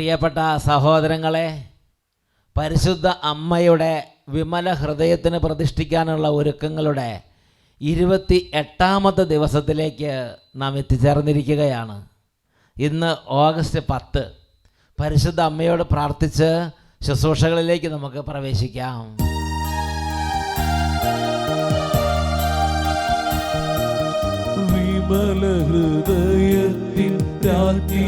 പ്രിയപ്പെട്ട സഹോദരങ്ങളെ, പരിശുദ്ധ അമ്മയുടെ വിമല ഹൃദയത്തിന് പ്രതിഷ്ഠിക്കാനുള്ള ഒരുക്കങ്ങളുടെ 28ാമത്തെ ദിവസത്തിലേക്ക് നാം എത്തിച്ചേർന്നിരിക്കുകയാണ്. ഇന്ന് ഓഗസ്റ്റ് 10. പരിശുദ്ധ അമ്മയോട് പ്രാർത്ഥിച്ച് ശുശ്രൂഷകളിലേക്ക് നമുക്ക് പ്രവേശിക്കാം. വിമല ഹൃദയത്തിൻ രാജ്ഞി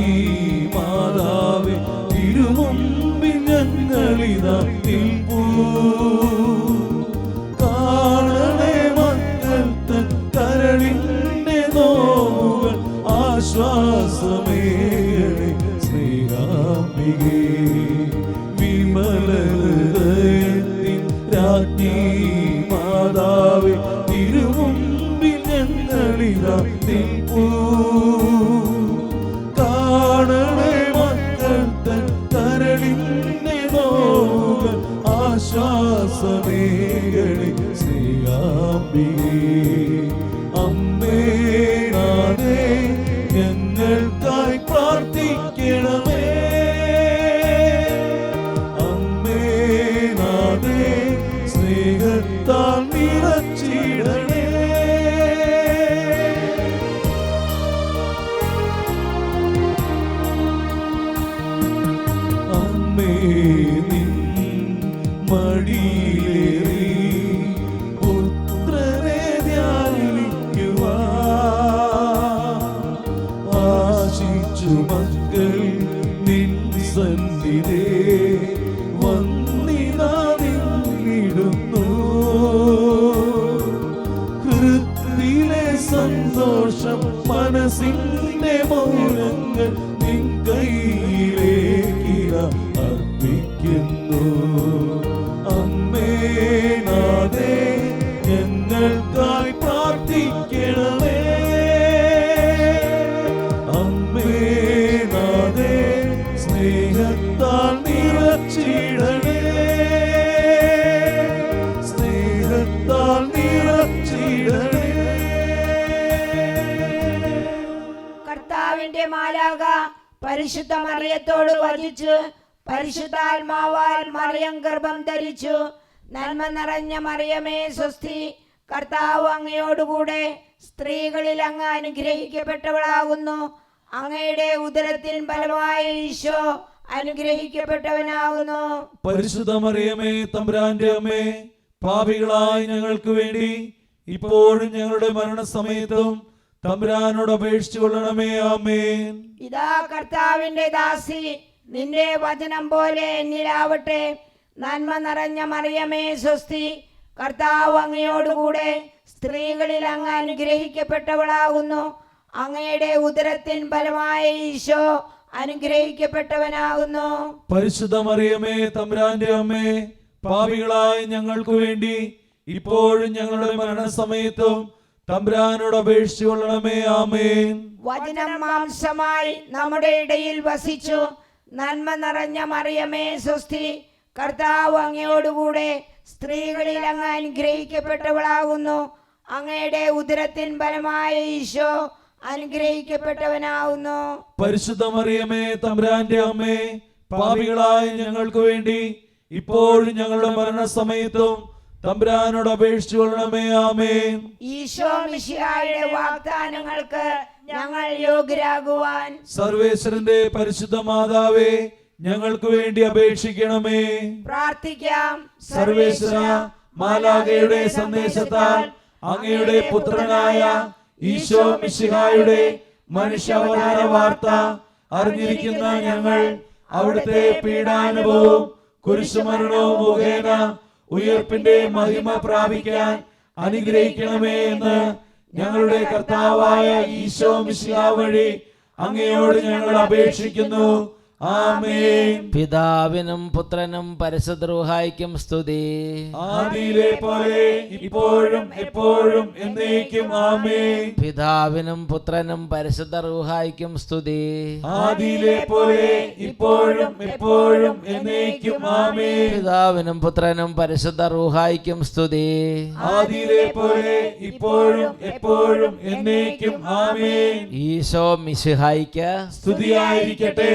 മാതാവേ, തിരുമുമ്പിൽ ഞങ്ങളിതാ നിൽപ്പൂ. കാണണേ മക്കൾ തൻ കരളിന്റെ നോവുകൾ, ആശ്വാസമേകണേ സ്നേഹാംബികേ. വിമല ഹൃദയത്തിൻ രാജ്ഞി മാതാവേ, തിരുമുമ്പിൽ ഞങ്ങളിതാ നിൽപ്പൂ. കാണണേ മക്കൾ തൻ കരളിന്റെ നോവുകൾ, ആശ്വാസമേകണേ സ്നേഹാംബികേ. അമ്മേ നാഥേ, ഞങ്ങൾക്കായി പ്രാർത്ഥിക്കണമേ. അമ്മേ നാഥേ, സ്നേഹത്താൽ നിറച്ചിടണേ. അമ്മേ നിൻ മടിയിലേറി പുത്രനെ ധ്യാനിക്കുവാൻ ആശിച്ചു മക്കൾ നിൻ സന്നിധേ വന്നിതാ നിന്നിടുന്നു. ഹൃത്തിലെ സന്തോഷം മനസ്സിന്റെ മൗനങ്ങൾ നിൻ കയ്യിലേക്കിതാ അർപ്പിക്കുന്നു. അമ്മേ നാഥേ, ഞങ്ങൾക്കായി പ്രാർത്ഥിക്കണമേ. അമ്മേ നാഥേ, സ്നേഹത്താൽ നിറച്ചിടണേ. സ്നേഹത്താൽ നിറച്ചിടണേ. കർത്താവിന്റെ മാലാഖ പരിശുദ്ധ മറിയത്തോട് വചിച്ചു, പരിശുദ്ധാത്മാവാൽ മറിയം ഗർഭം ധരിച്ചു. നന്മ നിറഞ്ഞ മറിയമേ സ്വസ്തി, കർത്താവ് അങ്ങയോടുകൂടെ സ്ത്രീകളിൽ അങ്ങ് അനുഗ്രഹിക്കപ്പെട്ടവളാകുന്നു. അങ്ങയുടെ ഉദരത്തിൻ ഫലമായ ഈശോ അനുഗ്രഹിക്കപ്പെട്ടവനാകുന്നു. പരിശുദ്ധ മറിയമേ, തമ്പുരാന്റെ അമ്മേ, പാപികളായ ഞങ്ങൾക്ക് വേണ്ടി ഇപ്പോഴും ഞങ്ങളുടെ മരണസമയത്തും തമ്പുരാനോട് അപേക്ഷിച്ചു കൊള്ളണമേ. ആമേൻ. ഇതാ കർത്താവിന്റെ ദാസി, നിന്റെ വചനം പോലെ എന്നിലാവട്ടെ. നന്മ നിറഞ്ഞ മറിയമേ സ്വസ്തി, കർത്താവ് അങ്ങയോടുകൂടെ സ്ത്രീകളിൽ അങ്ങ് അനുഗ്രഹിക്കപ്പെട്ടവളാകുന്നു. അങ്ങയുടെ ഉദരത്തിൻ ഫലമായ ഈശോ അനുഗ്രഹിക്കപ്പെട്ടവനാകുന്നു. പരിശുദ്ധ മറിയമേ, തമ്പുരാന്റെ അമ്മേ, പാപികളായ ഞങ്ങൾക്ക് വേണ്ടി ഇപ്പോഴും ഞങ്ങളുടെ മരണസമയത്തും തമ്പുരാനോട് അപേക്ഷിച്ചു കൊള്ളണമേ. ആമേൻ. വചനം മാംസമായി നമ്മുടെ ഇടയിൽ വസിച്ചു. നന്മ നിറഞ്ഞ മറിയമേ സ്വസ്തി, കർത്താവ് അങ്ങയോടുകൂടെ സ്ത്രീകളിൽ അങ്ങ് അനുഗ്രഹിക്കപ്പെട്ടവളാകുന്നു. അങ്ങയുടെ ഉദരത്തിൻ ഫലമായ ഈശോ അനുഗ്രഹിക്കപ്പെട്ടവനാകുന്നു. പരിശുദ്ധ മറിയമേ, തമ്പുരാന്റെ അമ്മേ, പാപികളായ ഞങ്ങൾക്ക് വേണ്ടി ഇപ്പോഴും ഞങ്ങളുടെ മരണസമയത്തും തമ്പുരാനോട് അപേക്ഷിച്ചു കൊള്ളണമേ. ആമേൻ. ഈശോ മിശിഹായുടെ വാഗ്ദാനങ്ങൾക്ക് ഞങ്ങൾ യോഗ്യരാകുവാൻ സർവേശ്വരന്റെ പരിശുദ്ധ മാതാവേ, ഞങ്ങൾക്ക് വേണ്ടി അപേക്ഷിക്കണമേ. പ്രാർത്ഥിക്കാം. സർവേശ്വര, മാലാഖയുടെ സന്ദേശത്താൽ അങ്ങയുടെ പുത്രനായ ഈശോ മിശിഹായുടെ മനുഷ്യാവതാര വാർത്ത അറിഞ്ഞിരിക്കുന്ന ഞങ്ങൾ അവിടുത്തെ പീഡാനുഭവവും കുരിശുമരണവും മുഖേന ഉയർപ്പിന്റെ മഹിമ പ്രാപിക്കാൻ അനുഗ്രഹിക്കണമേ എന്ന് ഞങ്ങളുടെ കർത്താവായ ഈശോ മിശിഹാ വഴി അങ്ങയോട് ഞങ്ങൾ അപേക്ഷിക്കുന്നു. ആമേൻ. പിതാവിനും പുത്രനും പരിശുദ്ധ റൂഹായ്ക്കും സ്തുതി. ആദിയിലെ പോലെ ഇപ്പോഴും എപ്പോഴും എന്നേക്കും. ആമേൻ. പിതാവിനും പുത്രനും പരിശുദ്ധ റൂഹായ്ക്കും സ്തുതി. ആദിയിലെ പോലെ ഇപ്പോഴും എപ്പോഴും എന്നേക്കും. ആമേൻ. പിതാവിനും പുത്രനും പരിശുദ്ധ റൂഹായ്ക്കും സ്തുതി. ആദിയിലെ പോലെ ഇപ്പോഴും എപ്പോഴും എന്നേക്കും. ആമേൻ. ഈശോ മിശിഹായ്ക്ക് സ്തുതിയായിരിക്കട്ടെ.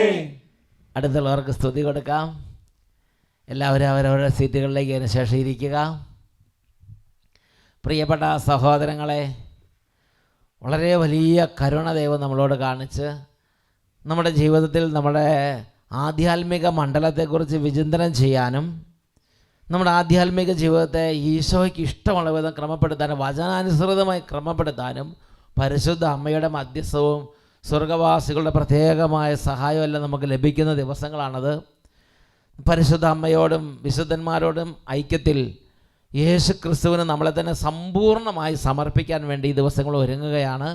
അടുത്തുള്ളവർക്ക് സ്തുതി കൊടുക്കാം. എല്ലാവരും അവരവരുടെ സീറ്റുകളിലേക്ക് അതിന് ശേഷം ഇരിക്കുക. പ്രിയപ്പെട്ട സഹോദരങ്ങളെ, വളരെ വലിയ കരുണ ദൈവം നമ്മളോട് കാണിച്ച് നമ്മുടെ ജീവിതത്തിൽ നമ്മുടെ ആധ്യാത്മിക മണ്ഡലത്തെക്കുറിച്ച് വിചിന്തനം ചെയ്യാനും നമ്മുടെ ആധ്യാത്മിക ജീവിതത്തെ ഈശോയ്ക്ക് ഇഷ്ടമുള്ള വിധം ക്രമപ്പെടുത്താനും വചനാനുസൃതമായി ക്രമപ്പെടുത്താനും പരിശുദ്ധ അമ്മയുടെ മധ്യസ്ഥവും സ്വർഗവാസികളുടെ പ്രത്യേകമായ സഹായമെല്ലാം നമുക്ക് ലഭിക്കുന്ന ദിവസങ്ങളാണത്. പരിശുദ്ധ അമ്മയോടും വിശുദ്ധന്മാരോടും ഐക്യത്തിൽ യേശു ക്രിസ്തുവിന് നമ്മളെ തന്നെ സമ്പൂർണ്ണമായി സമർപ്പിക്കാൻ വേണ്ടി ഈ ദിവസങ്ങൾ ഒരുങ്ങുകയാണ്.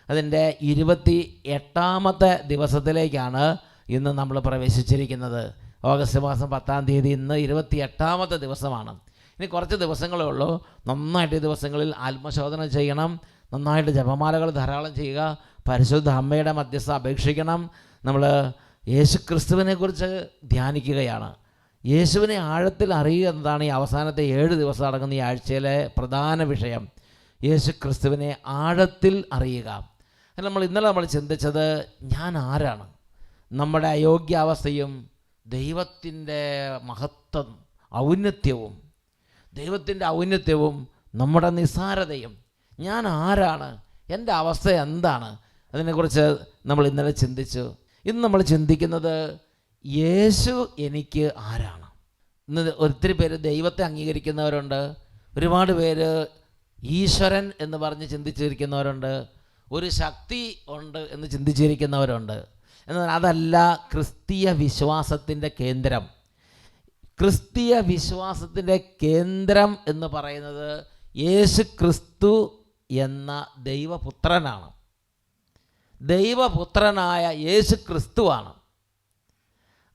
അതിൻ്റെ 28ാമത്തെ ദിവസത്തിലേക്കാണ് ഇന്ന് നമ്മൾ പ്രവേശിച്ചിരിക്കുന്നത്. ഓഗസ്റ്റ് മാസം 10-ാം തീയതി, ഇന്ന് 28ാമത്തെ ദിവസമാണ്. ഇനി കുറച്ച് ദിവസങ്ങളേ ഉള്ളൂ. നന്നായിട്ട് ഈ ദിവസങ്ങളിൽ ആത്മശോധന ചെയ്യണം, നന്നായിട്ട് ജപമാലകൾ ധാരാളം ചെയ്യുക, പരിശുദ്ധ അമ്മയുടെ മധ്യസ്ഥ അപേക്ഷിക്കണം. നമ്മൾ യേശു ക്രിസ്തുവിനെക്കുറിച്ച് ധ്യാനിക്കുകയാണ്. യേശുവിനെ ആഴത്തിൽ അറിയുക എന്നതാണ് ഈ അവസാനത്തെ 7 ദിവസം അടങ്ങുന്ന ഈ ആഴ്ചയിലെ പ്രധാന വിഷയം. യേശു ക്രിസ്തുവിനെ ആഴത്തിൽ അറിയുക. ഇന്നലെ നമ്മൾ ചിന്തിച്ചത് ഞാൻ ആരാണ്, നമ്മുടെ അയോഗ്യാവസ്ഥയും ദൈവത്തിൻ്റെ മഹത്വം ഔന്നത്യവും, ദൈവത്തിൻ്റെ ഔന്നത്യവും നമ്മുടെ നിസ്സാരതയും, ഞാൻ ആരാണ്, എൻ്റെ അവസ്ഥ എന്താണ്, അതിനെക്കുറിച്ച് നമ്മൾ ഇന്നലെ ചിന്തിച്ചു. ഇന്ന് നമ്മൾ ചിന്തിക്കുന്നത് യേശു എനിക്ക് ആരാണ്. ഇന്ന് ഒത്തിരി പേര് ദൈവത്തെ അംഗീകരിക്കുന്നവരുണ്ട്, ഒരുപാട് പേര് ഈശ്വരൻ എന്ന് പറഞ്ഞ് ചിന്തിച്ചിരിക്കുന്നവരുണ്ട്, ഒരു ശക്തി ഉണ്ട് എന്ന് ചിന്തിച്ചിരിക്കുന്നവരുണ്ട്. എന്നാൽ അതല്ല ക്രിസ്തീയ വിശ്വാസത്തിൻ്റെ കേന്ദ്രം. ക്രിസ്തീയ വിശ്വാസത്തിൻ്റെ കേന്ദ്രം എന്ന് പറയുന്നത് യേശു ക്രിസ്തു എന്ന ദൈവപുത്രനാണ്. ദൈവപുത്രനായ യേശു ക്രിസ്തുവാണ്.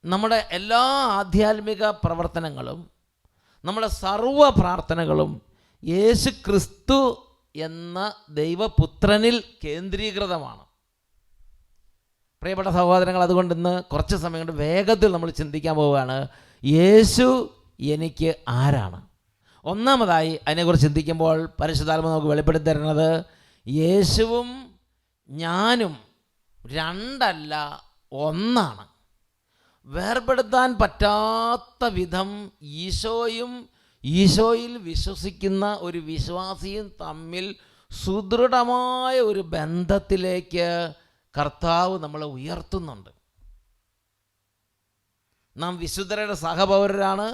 നമ്മുടെ എല്ലാ ആധ്യാത്മിക പ്രവർത്തനങ്ങളും നമ്മുടെ സർവ്വ പ്രാർത്ഥനകളും യേശു ക്രിസ്തു എന്ന ദൈവപുത്രനിൽ കേന്ദ്രീകൃതമാണ്. പ്രിയപ്പെട്ട സഹോദരങ്ങൾ, അതുകൊണ്ട് ഇന്ന് കുറച്ച് സമയം കൊണ്ട് വേഗത്തിൽ നമ്മൾ ചിന്തിക്കാൻ പോവുകയാണ്, യേശു എനിക്ക് ആരാണ്. ഒന്നാമതായി അതിനെക്കുറിച്ച് ചിന്തിക്കുമ്പോൾ പരിശുദ്ധാത്മാവ് നമുക്ക് വെളിപ്പെടുത്തി തരുന്നത് യേശുവും ഞാനും രണ്ടല്ല ഒന്നാണ്. വേർപെടുത്താൻ പറ്റാത്ത വിധം ഈശോയും ഈശോയിൽ വിശ്വസിക്കുന്ന ഒരു വിശ്വാസിയും തമ്മിൽ സുദൃഢമായ ഒരു ബന്ധത്തിലേക്ക് കർത്താവ് നമ്മളെ ഉയർത്തുന്നുണ്ട്. നാം വിശുദ്ധരുടെ സഹപൗരരാണ്,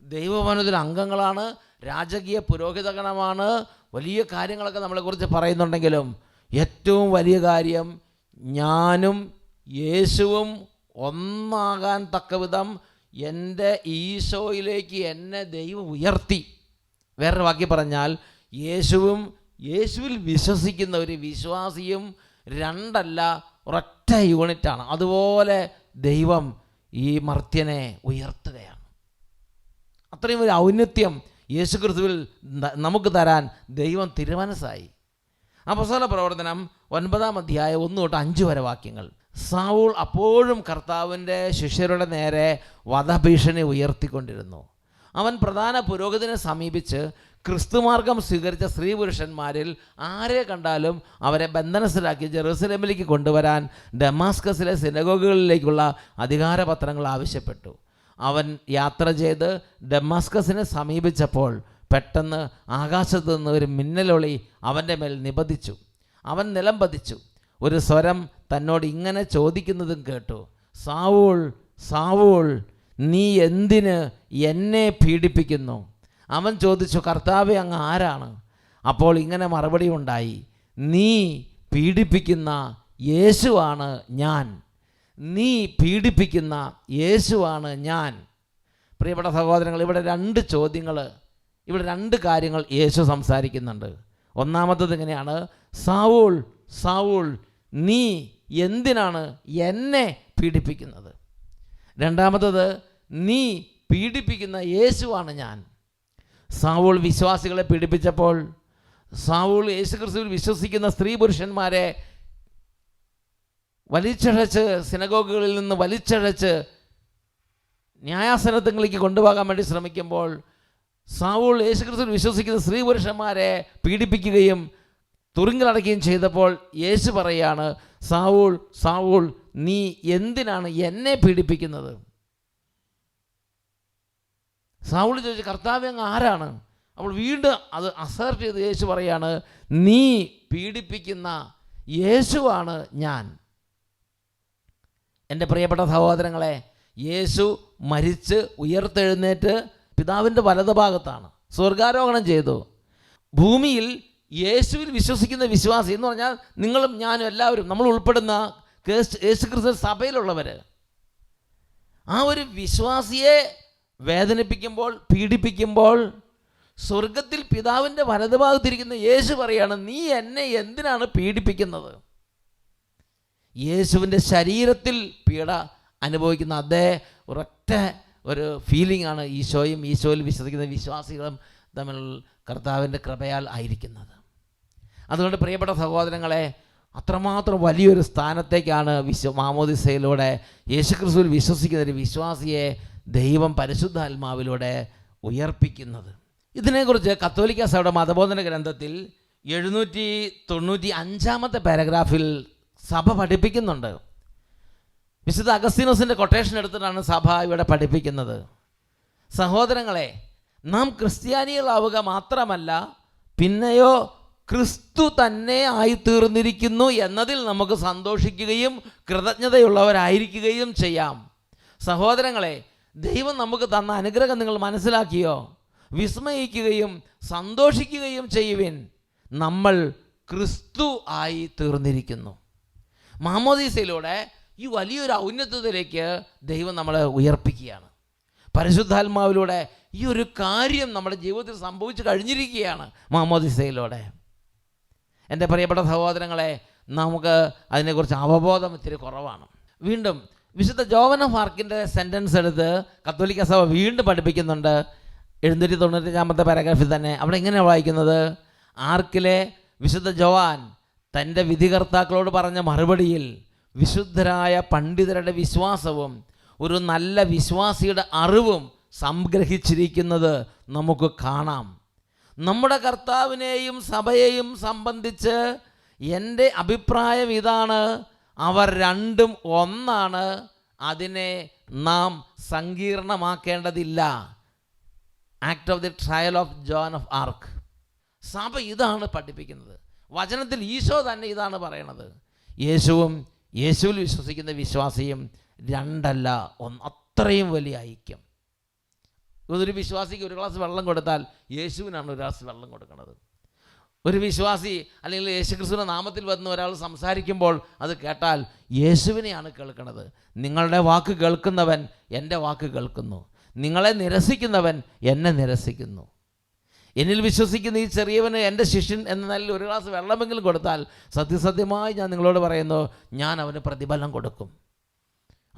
ദൈവഭവനത്തിൽ അംഗങ്ങളാണ്, രാജകീയ പുരോഹിതഗണമാണ്. വലിയ കാര്യങ്ങളൊക്കെ നമ്മളെക്കുറിച്ച് പറയുന്നുണ്ടെങ്കിലും ഏറ്റവും വലിയ കാര്യം ഞാനും യേശുവും ഒന്നാകാൻ തക്കവിധം എൻ്റെ ഈശോയിലേക്ക് എന്നെ ദൈവം ഉയർത്തി. വേറൊരു വാക്കി പറഞ്ഞാൽ യേശുവും യേശുവിൽ വിശ്വസിക്കുന്ന ഒരു വിശ്വാസിയും രണ്ടല്ല, ഒരൊറ്റ യൂണിറ്റാണ്. അതുപോലെ ദൈവം ഈ മർത്യനെ ഉയർത്തുകയാണ്. അത്രയും ഒരു ഔന്നത്യം യേശു ക്രിസ്തുവിൽ നമുക്ക് തരാൻ ദൈവം തിരുമനസ്സായി. അപ്പോസ്തല പ്രവർത്തനം 9-ാം അധ്യായം 1 തൊട്ട് 5 വരെ വാക്യങ്ങൾ. സൗൾ അപ്പോഴും കർത്താവിൻ്റെ ശിഷ്യരുടെ നേരെ വധഭീഷണി ഉയർത്തിക്കൊണ്ടിരുന്നു. അവൻ പ്രധാന പുരോഹിതനെ സമീപിച്ച് ക്രിസ്തുമാർഗം സ്വീകരിച്ച സ്ത്രീ പുരുഷന്മാരിൽ ആരെ കണ്ടാലും അവരെ ബന്ധനസ്ഥരാക്കി ജെറുസലേമിലേക്ക് കൊണ്ടുവരാൻ ഡമാസ്കസിലെ സിനഗോഗുകളിലേക്കുള്ള അധികാരപത്രങ്ങൾ ആവശ്യപ്പെട്ടു. അവൻ യാത്ര ചെയ്ത് ഡമാസ്കസിനെ സമീപിച്ചപ്പോൾ പെട്ടെന്ന് ആകാശത്തു നിന്ന് ഒരു മിന്നലൊളി അവൻ്റെ മേൽ നിപതിച്ചു. അവൻ നിലം പതിച്ചു. ഒരു സ്വരം തന്നോട് ഇങ്ങനെ ചോദിക്കുന്നതും കേട്ടു, സാവൂൾ സാവൂൾ, നീ എന്തിന് എന്നെ പീഡിപ്പിക്കുന്നു? അവൻ ചോദിച്ചു, കർത്താവേ, അങ്ങ് ആരാണ്? അപ്പോൾ ഇങ്ങനെ മറുപടി ഉണ്ടായി, നീ പീഡിപ്പിക്കുന്ന യേശുവാണ് ഞാൻ. നീ പീഡിപ്പിക്കുന്ന യേശുവാണ് ഞാൻ. പ്രിയപ്പെട്ട സഹോദരങ്ങൾ, ഇവിടെ 2 ചോദ്യങ്ങൾ, ഇവിടെ 2 കാര്യങ്ങൾ യേശു സംസാരിക്കുന്നുണ്ട്. ഒന്നാമത്തത് ഇങ്ങനെയാണ്, സാവൂൾ സാവൂൾ, നീ എന്തിനാണ് എന്നെ പീഡിപ്പിക്കുന്നത്? രണ്ടാമത്തത്, നീ പീഡിപ്പിക്കുന്ന യേശുവാണ് ഞാൻ. സാവൂൾ വിശ്വാസികളെ പീഡിപ്പിച്ചപ്പോൾ സാവൂൾ യേശുക്രിസ്തുവിൽ വിശ്വസിക്കുന്ന സ്ത്രീ പുരുഷന്മാരെ വലിച്ചഴച്ച് സിനഗോഗുകളിൽ നിന്ന് വലിച്ചഴച്ച് ന്യായാസനത്തിലേക്ക് കൊണ്ടുപോകാൻ വേണ്ടി ശ്രമിക്കുമ്പോൾ സാവൂൾ യേശുക്രിസ്തുവിൽ വിശ്വസിക്കുന്ന സ്ത്രീ പുരുഷന്മാരെ പീഡിപ്പിക്കുകയും തുറുങ്കിലടക്കുകയും ചെയ്തപ്പോൾ യേശു പറയാണ്, സാവൂൾ സാവൂൾ, നീ എന്തിനാണ് എന്നെ പീഡിപ്പിക്കുന്നത്? സൗൾ ചോദിച്ചു, കർത്താവേ അങ്ങ് ആരാണ്? അപ്പോൾ വീണ്ടും അത് അസർട്ട് ചെയ്ത് യേശു പറയാണ്, നീ പീഡിപ്പിക്കുന്ന യേശുവാണ് ഞാൻ. എൻ്റെ പ്രിയപ്പെട്ട സഹോദരങ്ങളെ, യേശു മരിച്ച് ഉയർത്തെഴുന്നേറ്റ് പിതാവിൻ്റെ വലതുഭാഗത്താണ്, സ്വർഗാരോഹണം ചെയ്തു. ഭൂമിയിൽ യേശുവിൽ വിശ്വസിക്കുന്ന വിശ്വാസി എന്ന് പറഞ്ഞാൽ നിങ്ങളും ഞാനും എല്ലാവരും, നമ്മൾ ഉൾപ്പെടുന്ന യേശുക്രിസ്തു സഭയിലുള്ളവർ, ആ ഒരു വിശ്വാസിയെ വേദനിപ്പിക്കുമ്പോൾ, പീഡിപ്പിക്കുമ്പോൾ സ്വർഗത്തിൽ പിതാവിൻ്റെ വലതുഭാഗത്തിരിക്കുന്ന യേശു പറയാണ്, നീ എന്നെ എന്തിനാണ് പീഡിപ്പിക്കുന്നത്? യേശുവിൻ്റെ ശരീരത്തിൽ പീഡ അനുഭവിക്കുന്ന അതേ ഒരൊറ്റ ഒരു ഫീലിംഗ് ആണ് ഈശോയും ഈശോയിൽ വിശ്വസിക്കുന്ന വിശ്വാസികളും തമ്മിൽ കർത്താവിൻ്റെ കൃപയാൽ ആയിരിക്കുന്നത്. അതുകൊണ്ട് പ്രിയപ്പെട്ട സഹോദരങ്ങളെ, അത്രമാത്രം വലിയൊരു സ്ഥാനത്തേക്കാണ് മാമോദിസയിലൂടെ യേശുക്രിസ്തുവിൽ വിശ്വസിക്കുന്ന ഒരു വിശ്വാസിയെ ദൈവം പരിശുദ്ധാത്മാവിലൂടെ ഉയർപ്പിക്കുന്നത്. ഇതിനെക്കുറിച്ച് കത്തോലിക്ക സഭയുടെ മതബോധന ഗ്രന്ഥത്തിൽ 795 പാരഗ്രാഫിൽ സഭ പഠിപ്പിക്കുന്നുണ്ട്. വിശുദ്ധ അഗസ്തീനോസിൻ്റെ കൊട്ടേഷൻ എടുത്തിട്ടാണ് സഭ ഇവിടെ പഠിപ്പിക്കുന്നത്. സഹോദരങ്ങളെ, നാം ക്രിസ്ത്യാനികളാവുക മാത്രമല്ല, പിന്നെയോ ക്രിസ്തു തന്നെ ആയിത്തീർന്നിരിക്കുന്നു എന്നതിൽ നമുക്ക് സന്തോഷിക്കുകയും കൃതജ്ഞതയുള്ളവരായിരിക്കുകയും ചെയ്യാം. സഹോദരങ്ങളെ, ദൈവം നമുക്ക് തന്ന അനുഗ്രഹം നിങ്ങൾ മനസ്സിലാക്കിയോ? വിസ്മയിക്കുകയും സന്തോഷിക്കുകയും ചെയ്യുവിൻ, നമ്മൾ ക്രിസ്തു ആയി തീർന്നിരിക്കുന്നു. മാമോദീസയിലൂടെ ഈ വലിയൊരു ഔന്നത്യത്തിലേക്ക് ദൈവം നമ്മളെ ഉയർപ്പിക്കുകയാണ്. പരിശുദ്ധാത്മാവിലൂടെ ഈ ഒരു കാര്യം നമ്മുടെ ജീവിതത്തിൽ സംഭവിച്ചു കഴിഞ്ഞിരിക്കുകയാണ് മാമോദീസയിലൂടെ. എൻ്റെ പ്രിയപ്പെട്ട സഹോദരങ്ങളെ, നമുക്ക് അതിനെക്കുറിച്ച് അവബോധം ഇത്തിരി കുറവാണ്. വീണ്ടും വിശുദ്ധ ജോവൻ ഓഫ് ആർക്കിൻ്റെ സെൻറ്റൻസ് എടുത്ത് കത്തോലിക്ക സഭ വീണ്ടും പഠിപ്പിക്കുന്നുണ്ട്. 795 പാരഗ്രാഫിൽ തന്നെ അവിടെ ഇങ്ങനെയാണ് വായിക്കുന്നത്: ആർക്കിലെ വിശുദ്ധ ജോവാൻ തൻ്റെ വിധികർത്താക്കളോട് പറഞ്ഞ മറുപടിയിൽ വിശുദ്ധരായ പണ്ഡിതരുടെ വിശ്വാസവും ഒരു നല്ല വിശ്വാസിയുടെ അറിവും സംഗ്രഹിച്ചിരിക്കുന്നത് നമുക്ക് കാണാം. നമ്മുടെ കർത്താവിനെയും സഭയെയും സംബന്ധിച്ച് എൻ്റെ അഭിപ്രായം ഇതാണ്: അവർ രണ്ടും ഒന്നാണ്. അതിനെ നാം സങ്കീർണമാക്കേണ്ടതില്ല. Act of the trial of John of Arc. സഭ ഇതാണ് പഠിപ്പിക്കുന്നത്. വചനത്തിൽ ഈശോ തന്നെ ഇതാണ് പറയണത്. യേശുവും യേശുവിൽ വിശ്വസിക്കുന്ന വിശ്വാസിയും രണ്ടല്ല ഒന്ന്. അത്രയും വലിയ ഐക്യം. ഒരു വിശ്വാസിക്ക് ഒരു ഗ്ലാസ് വെള്ളം കൊടുത്താൽ യേശുവിനാണ് ഒരു ഗ്ലാസ് വെള്ളം കൊടുക്കുന്നത്. ഒരു വിശ്വാസി അല്ലെങ്കിൽ യേശുക്രിസ്തുവിൻ്റെ നാമത്തിൽ വന്ന് ഒരാൾ സംസാരിക്കുമ്പോൾ അത് കേട്ടാൽ യേശുവിനെയാണ് കേൾക്കുന്നത്. നിങ്ങളുടെ വാക്ക് കേൾക്കുന്നവൻ എൻ്റെ വാക്ക് കേൾക്കുന്നു, നിങ്ങളെ നിരസിക്കുന്നവൻ എന്നെ നിരസിക്കുന്നു. എന്നിൽ വിശ്വസിക്കുന്ന ഈ ചെറിയവന് എൻ്റെ ശിഷ്യൻ എന്ന നിലയിൽ ഒരു ഗ്ലാസ് വെള്ളമെങ്കിലും കൊടുത്താൽ സത്യസത്യമായി ഞാൻ നിങ്ങളോട് പറയുന്നു, ഞാൻ അവന് പ്രതിഫലം കൊടുക്കും.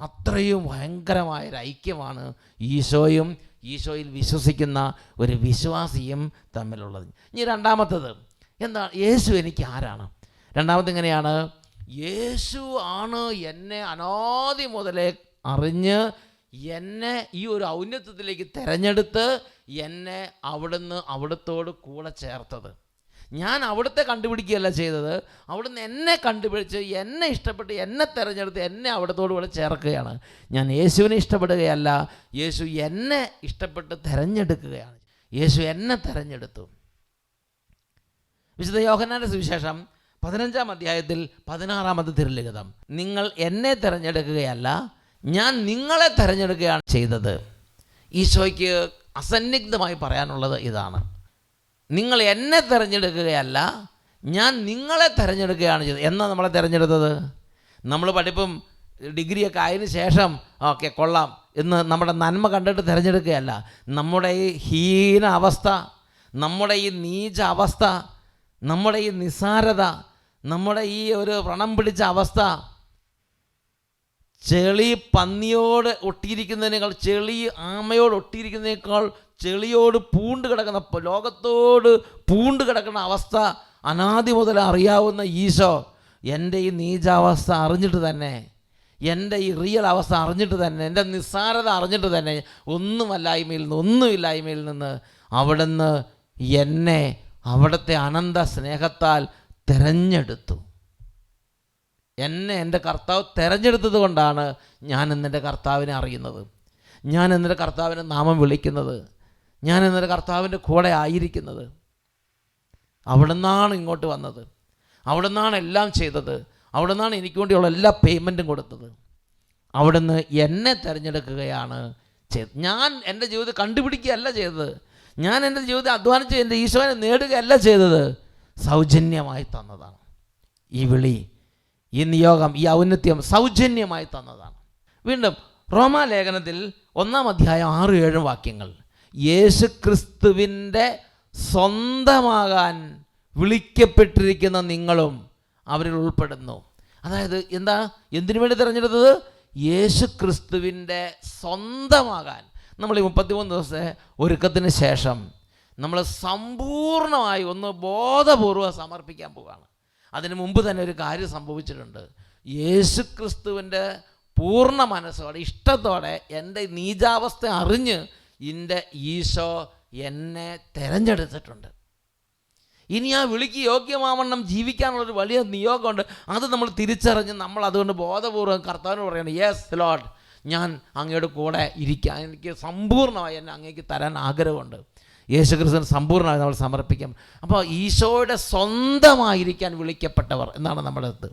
അത്രയും ഭയങ്കരമായൊരു ഐക്യമാണ് ഈശോയും ഈശോയിൽ വിശ്വസിക്കുന്ന ഒരു വിശ്വാസിയും തമ്മിലുള്ളത്. ഇനി രണ്ടാമത്തത് എന്താണ്? യേശു എനിക്ക് ആരാണ്? രണ്ടാമത് ഇങ്ങനെയാണ്: യേശു ആണ് എന്നെ അനാദി മുതലേ അറിഞ്ഞ് എന്നെ ഈ ഒരു ഔന്നത്യത്തിലേക്ക് തിരഞ്ഞെടുത്ത് എന്നെ അവിടുത്തോട് കൂടെ ചേർത്തത്. ഞാൻ അവിടുത്തെ കണ്ടുപിടിക്കുകയല്ല ചെയ്തത്, അവിടുന്ന് എന്നെ കണ്ടുപിടിച്ച് എന്നെ ഇഷ്ടപ്പെട്ട് എന്നെ തിരഞ്ഞെടുത്ത് എന്നെ അവിടുത്തോട് കൂടെ ചേർക്കുകയാണ്. ഞാൻ യേശുവിനെ ഇഷ്ടപ്പെടുകയല്ല, യേശു എന്നെ ഇഷ്ടപ്പെട്ട് തിരഞ്ഞെടുക്കുകയാണ്. യേശു എന്നെ തിരഞ്ഞെടുത്തു. വിശുദ്ധ യോഹന്നാന്റെ സുവിശേഷം 15-ാം അധ്യായത്തിൽ 16-ാമത്തെ തിരുലിഖിതം: നിങ്ങൾ എന്നെ തിരഞ്ഞെടുക്കുകയല്ല, ഞാൻ നിങ്ങളെ തിരഞ്ഞെടുക്കുകയാണ് ചെയ്തത്. ഈശോയ്ക്ക് അസന്നിഗ്ധമായി പറയാനുള്ളത് ഇതാണ്: നിങ്ങൾ എന്നെ തിരഞ്ഞെടുക്കുകയല്ല, ഞാൻ നിങ്ങളെ തിരഞ്ഞെടുക്കുകയാണ് ചെയ്തത്. എന്നാണ് നമ്മളെ തിരഞ്ഞെടുത്തത്? നമ്മൾ പഠിപ്പും ഡിഗ്രിയൊക്കെ ആയതിനു ശേഷം ഓക്കെ കൊള്ളാം എന്ന് നമ്മുടെ നന്മ കണ്ടിട്ട് തിരഞ്ഞെടുക്കുകയല്ല. നമ്മുടെ ഈ ഹീന അവസ്ഥ, നമ്മുടെ ഈ നീച അവസ്ഥ, നമ്മുടെ ഈ നിസ്സാരത, നമ്മുടെ ഈ ഒരു വ്രണം പിടിച്ച അവസ്ഥ, ചെളി പന്നിയോട് ഒട്ടിയിരിക്കുന്നതിനേക്കാൾ, ചെളി ആമയോട് ഒട്ടിയിരിക്കുന്നതിനേക്കാൾ ചെളിയോട് പൂണ്ട് കിടക്കുന്ന, ലോകത്തോട് പൂണ്ട് കിടക്കുന്ന അവസ്ഥ അനാദി മുതൽ അറിയാവുന്ന ഈശോ എൻ്റെ ഈ നീചാവസ്ഥ അറിഞ്ഞിട്ട് തന്നെ, എൻ്റെ ഈ റിയൽ അവസ്ഥ അറിഞ്ഞിട്ട് തന്നെ, എൻ്റെ നിസ്സാരത അറിഞ്ഞിട്ട് തന്നെ, ഒന്നുമില്ലായ്മയിൽ നിന്ന് അവിടുന്ന് എന്നെ അവിടുത്തെ അനന്ത സ്നേഹത്താൽ തിരഞ്ഞെടുത്തു. എന്നെ എൻ്റെ കർത്താവ് തിരഞ്ഞെടുത്തത് കൊണ്ടാണ് ഞാൻ ഇന്നെൻ്റെ കർത്താവിനെ അറിയുന്നത്, ഞാൻ ഇന്നെൻ്റെ കർത്താവിനെ നാമം വിളിക്കുന്നത്, ഞാൻ ഇന്നെൻ്റെ കർത്താവിൻ്റെ കൂടെ ആയിരിക്കുന്നത്. അവിടെ നിന്നാണ് ഇങ്ങോട്ട് വന്നത്, അവിടെ നിന്നാണ് എല്ലാം ചെയ്തത്, അവിടെ നിന്നാണ് എനിക്ക് വേണ്ടിയുള്ള എല്ലാ പേയ്മെൻറ്റും കൊടുത്തത്. അവിടെ നിന്ന് എന്നെ തിരഞ്ഞെടുക്കുകയാണ് ചെയ്തത്. ഞാൻ എൻ്റെ ജീവിതം കണ്ടുപിടിക്കുകയല്ല ചെയ്തത്, ഞാൻ എൻ്റെ ജീവിതം അധ്വാനിച്ച് എൻ്റെ ഈശോനെ നേടുകയല്ല ചെയ്തത്, സൗജന്യമായി തന്നതാണ്. ഈ വിളി, ഈ നിയോഗം, ഈ ഔന്നത്യം സൗജന്യമായി തന്നതാണ്. വീണ്ടും റോമാലേഖനത്തിൽ 1-ാം അധ്യായം 6-7 വാക്യങ്ങൾ, യേശുക്രിസ്തുവിൻ്റെ സ്വന്തമാകാൻ വിളിക്കപ്പെട്ടിരിക്കുന്ന നിങ്ങളും അവരിൽ ഉൾപ്പെടുന്നു. അതായത് എന്തിനു വേണ്ടി തിരഞ്ഞെടുത്തത്? യേശുക്രിസ്തുവിൻ്റെ സ്വന്തമാകാൻ. നമ്മൾ ഈ 33 ദിവസത്തെ ഒരുക്കത്തിന് ശേഷം നമ്മൾ സമ്പൂർണ്ണമായി ഒന്ന് ബോധപൂർവ്വം സമർപ്പിക്കാൻ പോവുകയാണ്. അതിനു മുമ്പ് തന്നെ ഒരു കാര്യം സംഭവിച്ചിട്ടുണ്ട്. യേശുക്രിസ്തുവിൻ്റെ പൂർണ്ണ മനസ്സോടെ ഇഷ്ടത്തോടെ എൻ്റെ നീചാവസ്ഥ അറിഞ്ഞ് എൻ്റെ ഈശോ എന്നെ തിരഞ്ഞെടുത്തിട്ടുണ്ട്. ഇനി ആ വിളിക്ക് യോഗ്യമാവണ്ണം ജീവിക്കാനുള്ളൊരു വലിയ നിയോഗമുണ്ട്. അത് നമ്മൾ തിരിച്ചറിഞ്ഞ് നമ്മൾ അതുകൊണ്ട് ബോധപൂർവ്വം കർത്താവിന് പറയണം, യെസ് ലോർഡ്, ഞാൻ അങ്ങയുടെ കൂടെ ഇരിക്കാൻ, എനിക്ക് സമ്പൂർണ്ണമായി എന്നെ അങ്ങേക്ക് തരാൻ ആഗ്രഹമുണ്ട്. യേശുക്രിസ്തുവിന് സമ്പൂർണ്ണമായി നമ്മൾ സമർപ്പിക്കാം. അപ്പോൾ ഈശോയുടെ സ്വന്തമായിരിക്കാൻ വിളിക്കപ്പെട്ടവർ എന്നാണ് നമ്മുടെ അടുത്ത്.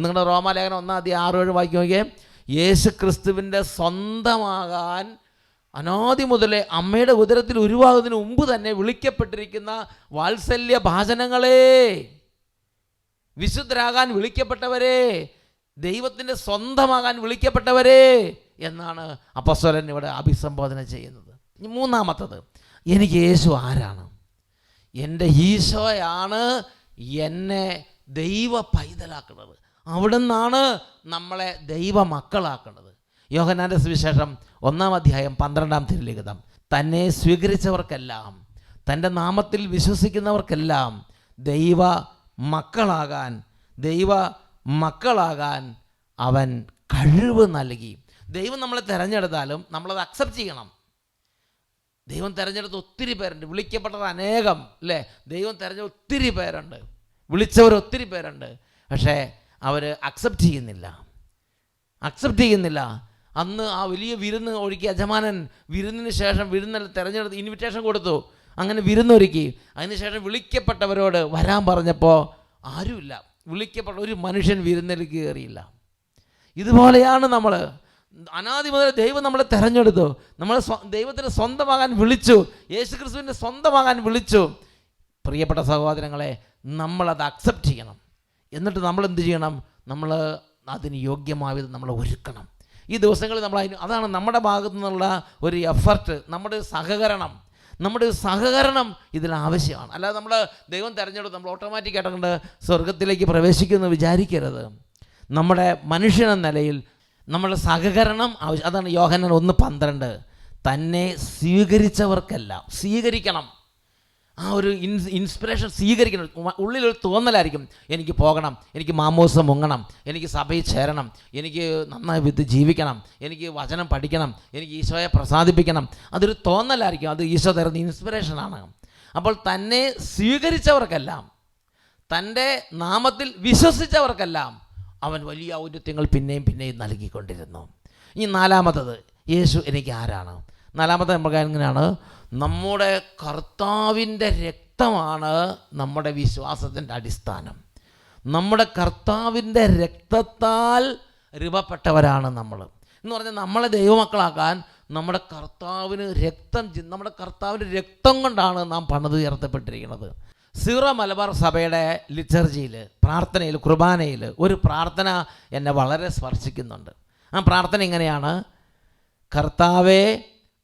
നിങ്ങളുടെ റോമാലേഖനം 1-ാം അധ്യായം 6-7 വാക്യം നോക്കിയേ. യേശുക്രിസ്തുവിൻ്റെ സ്വന്തമാകാൻ അനാദി മുതലേ അമ്മയുടെ ഉദരത്തിൽ ഉരുവാകുന്നതിന് മുമ്പ് തന്നെ വിളിക്കപ്പെട്ടിരിക്കുന്ന വാത്സല്യ ഭാജനങ്ങളെ, വിശുദ്ധരാകാൻ വിളിക്കപ്പെട്ടവരെ, ദൈവത്തിൻ്റെ സ്വന്തമാകാൻ വിളിക്കപ്പെട്ടവരെ എന്നാണ് അപ്പോസ്തലൻ ഇവിടെ അഭിസംബോധന ചെയ്യുന്നത്. 3-ാമത്തത്, എനിക്ക് യേശു ആരാണ്? എൻ്റെ ഈശോയാണ് എന്നെ ദൈവ പൈതലാക്കുന്നത്. അവിടെ നിന്നാണ് നമ്മളെ ദൈവ മക്കളാക്കുന്നത്. യോഹന്നാൻ്റെ സുവിശേഷം 1-ാം അധ്യായം 12-ാം തിരുലിഖിതം, തന്നെ സ്വീകരിച്ചവർക്കെല്ലാം, തൻ്റെ നാമത്തിൽ വിശ്വസിക്കുന്നവർക്കെല്ലാം ദൈവ മക്കളാകാൻ അവൻ കഴിവ് നൽകി. ദൈവം നമ്മളെ തിരഞ്ഞെടുത്താലും നമ്മളത് അക്സെപ്റ്റ് ചെയ്യണം. ദൈവം തിരഞ്ഞെടുത്ത ഒത്തിരി പേരുണ്ട്, വിളിക്കപ്പെട്ടത് അനേകം അല്ലേ? ദൈവം തിരഞ്ഞെടുത്ത ഒത്തിരി പേരുണ്ട്, വിളിച്ചവർ ഒത്തിരി പേരുണ്ട്. പക്ഷേ അവർ അക്സെപ്റ്റ് ചെയ്യുന്നില്ല. അന്ന് ആ വലിയ വിരുന്ന് ഒരുക്കി യജമാനൻ, വിരുന്നിന് ശേഷം വിരുന്നെല്ലാം തിരഞ്ഞെടുത്ത് ഇൻവിറ്റേഷൻ കൊടുത്തു, അങ്ങനെ വിരുന്നൊരുക്കി. അതിനുശേഷം വിളിക്കപ്പെട്ടവരോട് വരാൻ പറഞ്ഞപ്പോൾ ആരുമില്ല, വിളിക്കപ്പെട്ട ഒരു മനുഷ്യൻ വിരുന്നിലേക്ക് കയറിയില്ല. ഇതുപോലെയാണ് നമ്മൾ. അനാദി മുതൽ ദൈവം നമ്മളെ തിരഞ്ഞെടുത്തു, നമ്മളെ ദൈവത്തിന് സ്വന്തമാകാൻ വിളിച്ചു, യേശുക്രിസ്തുവിൻ്റെ സ്വന്തമാകാൻ വിളിച്ചു. പ്രിയപ്പെട്ട സഹോദരങ്ങളെ, നമ്മളത് അക്സെപ്റ്റ് ചെയ്യണം. എന്നിട്ട് നമ്മൾ എന്ത് ചെയ്യണം? നമ്മൾ അതിന് യോഗ്യമായത് നമ്മൾ ഒരുക്കണം. ഈ ദിവസങ്ങളിൽ നമ്മൾ അതാണ് നമ്മുടെ ഭാഗത്തു നിന്നുള്ള ഒരു എഫർട്ട്, നമ്മുടെ സഹകരണം ഇതിനാവശ്യമാണ്. അല്ലാതെ നമ്മൾ ദൈവം തിരഞ്ഞെടുത്ത് നമ്മൾ ഓട്ടോമാറ്റിക്കായിട്ട് കൊണ്ട് സ്വർഗത്തിലേക്ക് പ്രവേശിക്കുമെന്ന് വിചാരിക്കരുത്. നമ്മുടെ മനുഷ്യനെന്ന നിലയിൽ നമ്മുടെ സഹകരണം ആവശ്യം. അതാണ് യോഹന്നാൻ 1:12, തന്നെ സ്വീകരിച്ചവർക്കെല്ലാം സ്വീകരിക്കണം. ആ ഒരു ഇൻസ്പിറേഷൻ സ്വീകരിക്കണം. ഉള്ളിലൊരു തോന്നലായിരിക്കും, എനിക്ക് പോകണം, എനിക്ക് മാമോസം മുങ്ങണം, എനിക്ക് സഭയിൽ ചേരണം, എനിക്ക് നന്നായി വിത്ത് ജീവിക്കണം, എനിക്ക് വചനം പഠിക്കണം, എനിക്ക് ഈശോയെ പ്രസാദിപ്പിക്കണം. അതൊരു തോന്നലായിരിക്കും, അത് ഈശോ തരുന്ന ഇൻസ്പിറേഷനാണ്. അപ്പോൾ തന്നെ സ്വീകരിച്ചവർക്കെല്ലാം, തൻ്റെ നാമത്തിൽ വിശ്വസിച്ചവർക്കെല്ലാം അവൻ വലിയ ഔന്നത്യങ്ങൾ പിന്നെയും നൽകിക്കൊണ്ടിരുന്നു. ഇനി 4-ാമത്തത്, യേശു എനിക്ക് ആരാണ്? 4-ാമത്തെ നമുക്ക് എങ്ങനെയാണ്? നമ്മുടെ കർത്താവിൻ്റെ രക്തമാണ് നമ്മുടെ വിശ്വാസത്തിൻ്റെ അടിസ്ഥാനം. നമ്മുടെ കർത്താവിൻ്റെ രക്തത്താൽ രൂപപ്പെട്ടവരാണ് നമ്മൾ എന്ന് പറഞ്ഞാൽ, നമ്മളെ ദൈവമക്കളാക്കാൻ നമ്മുടെ കർത്താവിൻ്റെ രക്തം കൊണ്ടാണ് നാം പണിതുയർത്തപ്പെട്ടിരിക്കുന്നത്. സീറോ മലബാർ സഭയുടെ ലിറ്റർജിയിൽ, പ്രാർത്ഥനയിൽ, കുർബാനയിൽ ഒരു പ്രാർത്ഥന എന്നെ വളരെ സ്പർശിക്കുന്നുണ്ട്. ആ പ്രാർത്ഥന ഇങ്ങനെയാണ്: കർത്താവേ,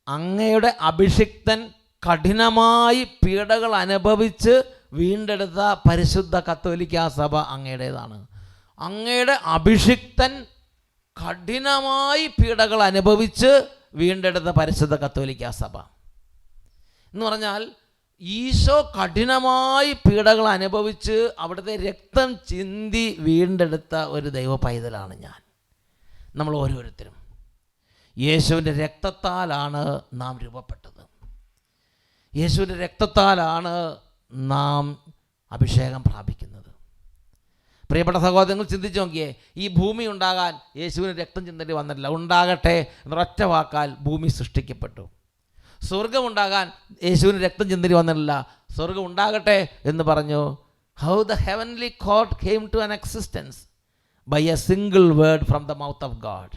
അങ്ങയുടെ അഭിഷിക്തൻ കഠിനമായി പീഡകൾ അനുഭവിച്ച് വീണ്ടെടുത്ത പരിശുദ്ധ കത്തോലിക്കാ സഭ അങ്ങയുടേതാണ്. അങ്ങയുടെ അഭിഷിക്തൻ കഠിനമായി പീഡകൾ അനുഭവിച്ച് വീണ്ടെടുത്ത പരിശുദ്ധ കത്തോലിക്കാ സഭ എന്ന് പറഞ്ഞാൽ, ഈശോ കഠിനമായി പീഡകൾ അനുഭവിച്ച് അവിടുത്തെ രക്തം ചിന്തി വീണ്ടെടുത്ത ഒരു ദൈവ പൈതലാണ് ഞാൻ. നമ്മൾ ഓരോരുത്തരും യേശുവിൻ്റെ രക്തത്താലാണ് നാം രൂപപ്പെട്ടത്. യേശുവിൻ്റെ രക്തത്താലാണ് നാം അഭിഷേകം പ്രാപിക്കുന്നത്. പ്രിയപ്പെട്ട സഹോദരങ്ങൾ, ചിന്തിച്ച് നോക്കിയേ, ഈ ഭൂമി ഉണ്ടാകാൻ യേശുവിന് രക്തം ചിന്തേണ്ടി വന്നിട്ടില്ല. ഉണ്ടാകട്ടെ എന്നൊരൊറ്റ വാക്കാൽ ഭൂമി സൃഷ്ടിക്കപ്പെട്ടു. സ്വർഗം ഉണ്ടാകാൻ യേശുവിന് രക്തം ചിന്തേണ്ടി വന്നിട്ടില്ല. സ്വർഗം ഉണ്ടാകട്ടെ എന്ന് പറഞ്ഞു. How the heavenly court came to an existence by a single word from the mouth of God.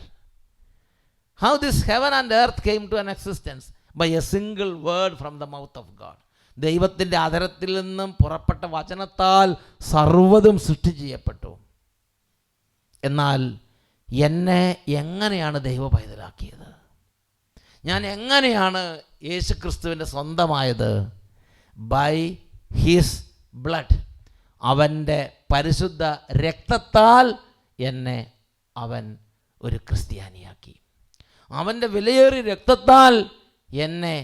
How this heaven and earth came to an existence by a single word from the mouth of God. ദൈവത്തിൻ്റെ അധരത്തിൽ നിന്നും പുറപ്പെട്ട വചനത്താൽ സർവ്വതും സൃഷ്ടി ചെയ്യപ്പെട്ടു. എന്നാൽ എന്നെ എങ്ങനെയാണ് ദൈവ പൈതലാക്കിയത്? ഞാൻ എങ്ങനെയാണ് യേശു ക്രിസ്തുവിൻ്റെ സ്വന്തമായത്? By his blood. അവൻ്റെ പരിശുദ്ധ രക്തത്താൽ എന്നെ അവൻ ഒരു ക്രിസ്ത്യാനിയാക്കി. അവൻ്റെ വിലയേറിയ രക്തത്താൽ എന്നെ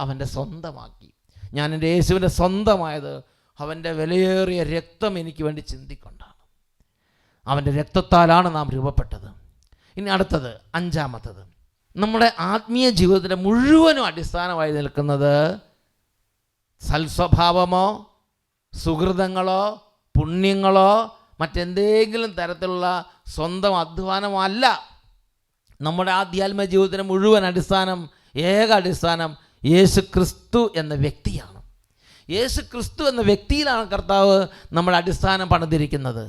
അവൻ്റെ സ്വന്തമാക്കി. ഞാൻ എൻ്റെ യേശുവിൻ്റെ സ്വന്തമായത് അവൻ്റെ വിലയേറിയ രക്തം എനിക്ക് വേണ്ടി ചിന്തിക്കൊണ്ടാണ്. അവൻ്റെ രക്തത്താലാണ് നാം രൂപപ്പെട്ടത്. ഇനി അടുത്തത്, അഞ്ചാമത്തത്, നമ്മുടെ ആത്മീയ ജീവിതത്തിൻ്റെ മുഴുവനും അടിസ്ഥാനമായി നിൽക്കുന്നത് സൽസ്വഭാവമോ സുഹൃതങ്ങളോ പുണ്യങ്ങളോ മറ്റെന്തെങ്കിലും തരത്തിലുള്ള സ്വന്തം അധ്വാനമോ അല്ല. നമ്മുടെ ആധ്യാത്മിക ജീവിതത്തിന് മുഴുവൻ അടിസ്ഥാനം, ഏക അടിസ്ഥാനം യേശു ക്രിസ്തു എന്ന വ്യക്തിയാണ്. യേശു ക്രിസ്തു എന്ന വ്യക്തിയിലാണ് കർത്താവ് നമ്മുടെ അടിസ്ഥാനം പണിതിരിക്കുന്നത്.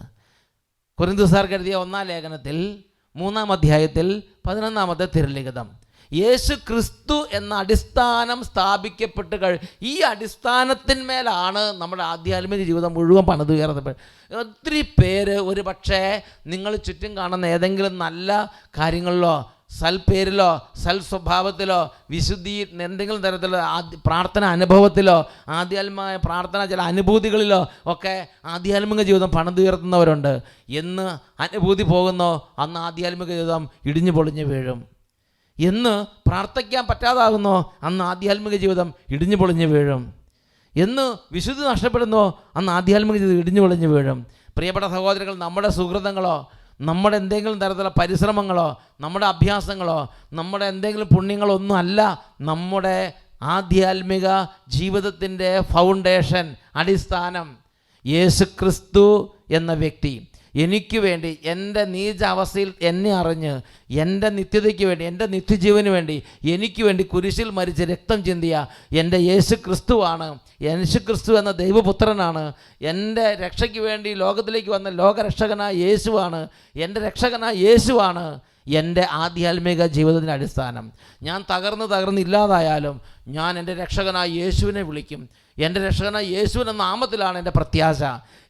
കൊരിന്ത്യക്കാർക്ക് എഴുതിയ 1-ാം ലേഖനത്തിൽ 3-ാം അധ്യായത്തിൽ 11-ാമത്തെ തിരുലിഖിതം, യേശു ക്രിസ്തു എന്ന അടിസ്ഥാനം സ്ഥാപിക്കപ്പെട്ട് ഈ അടിസ്ഥാനത്തിന്മേലാണ് നമ്മുടെ ആധ്യാത്മിക ജീവിതം മുഴുവൻ പണിതുയർന്നത്. ഒത്തിരി പേര് ഒരു പക്ഷേ നിങ്ങൾ ചുറ്റും കാണുന്ന ഏതെങ്കിലും നല്ല കാര്യങ്ങളിലോ സൽപ്പേരിലോ സൽ സ്വഭാവത്തിലോ വിശുദ്ധി എന്തെങ്കിലും തരത്തിലുള്ള പ്രാർത്ഥന അനുഭവത്തിലോ ആധ്യാത്മികമായ പ്രാർത്ഥന ചില അനുഭൂതികളിലോ ഒക്കെ ആധ്യാത്മിക ജീവിതം പണിതുയർത്തുന്നവരുണ്ട്. എന്ന് അനുഭൂതി പോകുന്നോ അന്ന് ആധ്യാത്മിക ജീവിതം ഇടിഞ്ഞു പൊളിഞ്ഞു വീഴും. എന്ന് പ്രാർത്ഥിക്കാൻ പറ്റാതാകുന്നോ അന്ന് ആധ്യാത്മിക ജീവിതം ഇടിഞ്ഞു പൊളിഞ്ഞു വീഴും. എന്ന് വിശുദ്ധി നഷ്ടപ്പെടുന്നോ അന്ന് ആധ്യാത്മിക ജീവിതം ഇടിഞ്ഞു പൊളിഞ്ഞു വീഴും. പ്രിയപ്പെട്ട സഹോദരങ്ങൾ, നമ്മുടെ സുഹൃതങ്ങളോ നമ്മുടെ എന്തെങ്കിലും തരത്തിലുള്ള പരിശ്രമങ്ങളോ നമ്മുടെ അഭ്യാസങ്ങളോ നമ്മുടെ എന്തെങ്കിലും പുണ്യങ്ങളോ ഒന്നും അല്ല നമ്മുടെ ആധ്യാത്മിക ജീവിതത്തിൻ്റെ ഫൗണ്ടേഷൻ, അടിസ്ഥാനം. യേശു ക്രിസ്തു എന്ന വ്യക്തി എനിക്ക് വേണ്ടി എൻ്റെ നീചാവസ്ഥയിൽ എന്നെ അറിഞ്ഞ് എൻ്റെ നിത്യതയ്ക്ക് വേണ്ടി എൻ്റെ നിത്യജീവന് വേണ്ടി എനിക്ക് വേണ്ടി കുരിശിൽ മരിച്ച് രക്തം ചിന്തിയ എൻ്റെ യേശു ക്രിസ്തുവാണ്. യേശു ക്രിസ്തു എന്ന ദൈവപുത്രനാണ്. എൻ്റെ രക്ഷയ്ക്ക് വേണ്ടി ലോകത്തിലേക്ക് വന്ന ലോകരക്ഷകനായ യേശുവാണ്. എൻ്റെ രക്ഷകനായ യേശുവാണ് എൻ്റെ ആധ്യാത്മിക ജീവിതത്തിൻ്റെ അടിസ്ഥാനം. ഞാൻ തകർന്ന് ഇല്ലാതായാലും ഞാൻ എൻ്റെ രക്ഷകനായ യേശുവിനെ വിളിക്കും. എൻ്റെ രക്ഷകനായ യേശുവിൻ്റെ നാമത്തിലാണ് എൻ്റെ പ്രത്യാശ.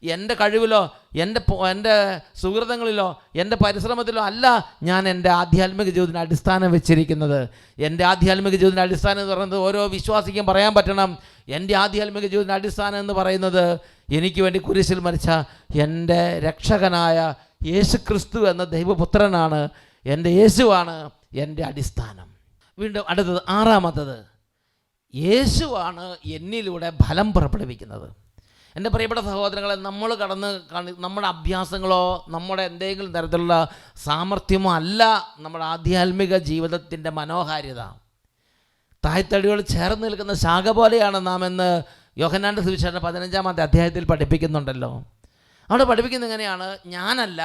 എൻ്റെ കഴിവിലോ എൻ്റെ സുഹൃതങ്ങളിലോ എൻ്റെ പരിശ്രമത്തിലോ അല്ല ഞാൻ എൻ്റെ ആധ്യാത്മിക ജീവിതത്തിൻ്റെ അടിസ്ഥാനം വെച്ചിരിക്കുന്നത്. എൻ്റെ ആധ്യാത്മിക ജീവിതത്തിൻ്റെ അടിസ്ഥാനം എന്ന് പറയുന്നത് ഓരോ വിശ്വാസിക്കും പറയാൻ പറ്റണം. എൻ്റെ ആധ്യാത്മിക ജീവിതത്തിൻ്റെ അടിസ്ഥാനം എന്ന് പറയുന്നത് എനിക്ക് വേണ്ടി കുരിശിൽ മരിച്ച എൻ്റെ രക്ഷകനായ യേശു ക്രിസ്തു എന്ന ദൈവപുത്രനാണ്. എൻ്റെ യേശുവാണ് എൻ്റെ അടിസ്ഥാനം. വീണ്ടും അടുത്തത്, ആറാമത്തത്, യേശുവാണ് എന്നിലൂടെ ഫലം പുറപ്പെടുവിക്കുന്നത്. എൻ്റെ പ്രിയപ്പെട്ട സഹോദരങ്ങളെ, നമ്മൾ നമ്മുടെ അഭ്യാസങ്ങളോ നമ്മുടെ എന്തെങ്കിലും തരത്തിലുള്ള സാമർഥ്യമോ അല്ല നമ്മുടെ ആധ്യാത്മിക ജീവിതത്തിൻ്റെ മനോഹാരിത. തായ്തടിയോട് ചേർന്ന് നിൽക്കുന്ന ശാഖ പോലെയാണ് നാം എന്ന് യോഹന്നാൻ്റെ സുവിശേഷം 15-ാമത്തെ അധ്യായത്തിൽ പഠിപ്പിക്കുന്നുണ്ടല്ലോ. അവിടെ പഠിപ്പിക്കുന്നത് എങ്ങനെയാണ്? ഞാനല്ല,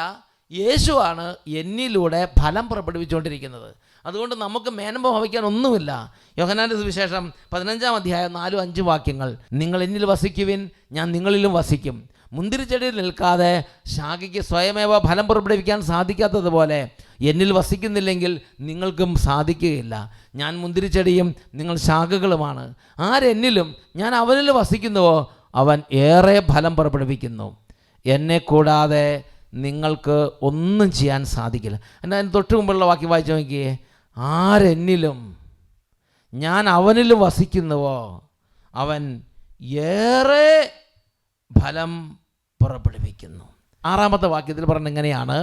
യേശുവാണ് എന്നിലൂടെ ഫലം പുറപ്പെടുവിച്ചുകൊണ്ടിരിക്കുന്നത്. അതുകൊണ്ട് നമുക്ക് മേന്മ ഭാവിക്കാൻ ഒന്നുമില്ല. യോഹന്നാൻ്റെ സുവിശേഷം 15-ാം അധ്യായം 4-5 വാക്യങ്ങൾ, നിങ്ങൾ എന്നിൽ വസിക്കുവിൻ, ഞാൻ നിങ്ങളിലും വസിക്കും. മുന്തിരിച്ചെടിയിൽ നിൽക്കാതെ ശാഖയ്ക്ക് സ്വയമേവ ഫലം പുറപ്പെടുവിക്കാൻ സാധിക്കാത്തതുപോലെ എന്നിൽ വസിക്കുന്നില്ലെങ്കിൽ നിങ്ങൾക്കും സാധിക്കുകയില്ല. ഞാൻ മുന്തിരിച്ചെടിയും നിങ്ങൾ ശാഖകളുമാണ്. ആരെന്നിലും ഞാൻ അവനിൽ വസിക്കുന്നുവോ അവൻ ഏറെ ഫലം പുറപ്പെടുവിക്കുന്നു. എന്നെ കൂടാതെ നിങ്ങൾക്ക് ഒന്നും ചെയ്യാൻ സാധിക്കില്ല. എന്നാൽ അതിന് തൊട്ട് മുമ്പുള്ള വാക്യം വായിച്ചു നോക്കിയേ, ആരെന്നിലും ഞാൻ അവനിലും വസിക്കുന്നുവോ അവൻ ഏറെ ഫലം പുറപ്പെടുവിക്കുന്നു. 6-ാമത്തെ വാക്യത്തിൽ പറഞ്ഞ എങ്ങനെയാണ്?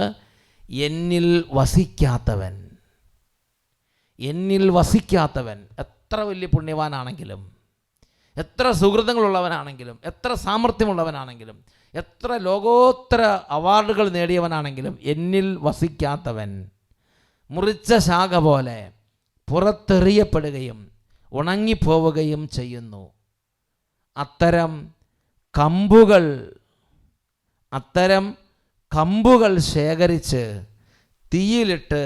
എന്നിൽ വസിക്കാത്തവൻ എത്ര വലിയ പുണ്യവാനാണെങ്കിലും എത്ര സുഹൃത്തുക്കളുള്ളവനാണെങ്കിലും എത്ര സാമർഥ്യമുള്ളവനാണെങ്കിലും എത്ര ലോകോത്തര അവാർഡുകൾ നേടിയവനാണെങ്കിലും എന്നിൽ വസിക്കാത്തവൻ മുറിച്ച ശാഖ പോലെ പുറത്തെറിയപ്പെടുകയും ഉണങ്ങിപ്പോവുകയും ചെയ്യുന്നു. അത്തരം കമ്പുകൾ അത്തരം കമ്പുകൾ ശേഖരിച്ച് തീയിലിട്ട്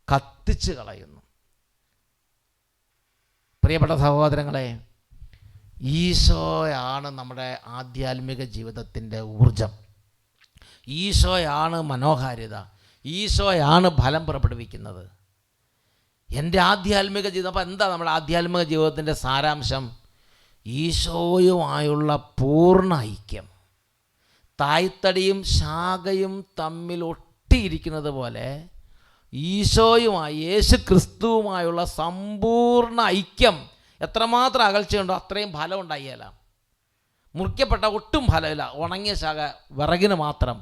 കത്തിച്ച് കളയുന്നു. പ്രിയപ്പെട്ട സഹോദരങ്ങളെ, ഈശോയാണ് നമ്മുടെ ആധ്യാത്മിക ജീവിതത്തിൻ്റെ ഊർജം. ഈശോയാണ് മനോഹാരിത. ഈശോയാണ് ഫലം പുറപ്പെടുവിക്കുന്നത്. എൻ്റെ ആധ്യാത്മിക ജീവിതം, അപ്പോൾ എന്താ നമ്മുടെ ആധ്യാത്മിക ജീവിതത്തിൻ്റെ സാരാംശം? ഈശോയുമായുള്ള പൂർണ്ണ ഐക്യം. തായ്തടിയും ശാഖയും തമ്മിൽ ഒട്ടിയിരിക്കുന്നത് പോലെ ഈശോയുമായി, യേശു ക്രിസ്തുവുമായുള്ള സമ്പൂർണ്ണ ഐക്യം. എത്രമാത്രം അകൽച്ചയുണ്ടോ അത്രയും ഫലം ഉണ്ടായില്ല. മുറിക്കപ്പെട്ട ഒട്ടും ഫലമില്ല. ഉണങ്ങിയ ശാഖ വിറകിന് മാത്രം,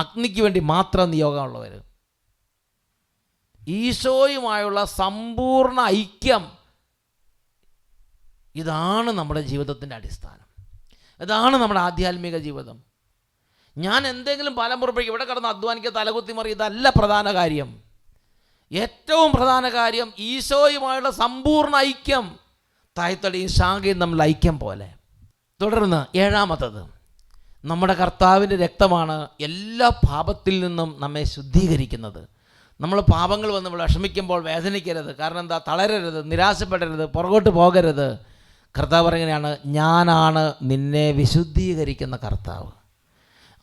അഗ്നിക്ക് വേണ്ടി മാത്രം നിയോഗമുള്ളവർ. ഈശോയുമായുള്ള സമ്പൂർണ്ണ ഐക്യം, ഇതാണ് നമ്മുടെ ജീവിതത്തിൻ്റെ അടിസ്ഥാനം. ഇതാണ് നമ്മുടെ ആധ്യാത്മിക ജീവിതം. ഞാൻ എന്തെങ്കിലും ഫലം പുറപ്പെടുവിക്കും, ഇവിടെ കിടന്ന് അധ്വാനിക്കുക, തലകുത്തി മറി, ഇതല്ല പ്രധാന കാര്യം. ഏറ്റവും പ്രധാന കാര്യം ഈശോയുമായുള്ള സമ്പൂർണ്ണ ഐക്യം. തായ്തടിയും ശാഖയും തമ്മിൽ ഐക്യം പോലെ. തുടർന്ന് ഏഴാമത്തത്, നമ്മുടെ കർത്താവിൻ്റെ രക്തമാണ് എല്ലാ പാപത്തിൽ നിന്നും നമ്മെ ശുദ്ധീകരിക്കുന്നത്. നമ്മൾ പാപങ്ങൾ വന്ന് വിഷമിക്കുമ്പോൾ വേദനിക്കരുത്. കാരണം എന്താ? തളരരുത്, നിരാശപ്പെടരുത്, പുറകോട്ട് പോകരുത്. കർത്താവ് പറയുകയാണ്, ഞാനാണ് നിന്നെ വിശുദ്ധീകരിക്കുന്ന കർത്താവ്.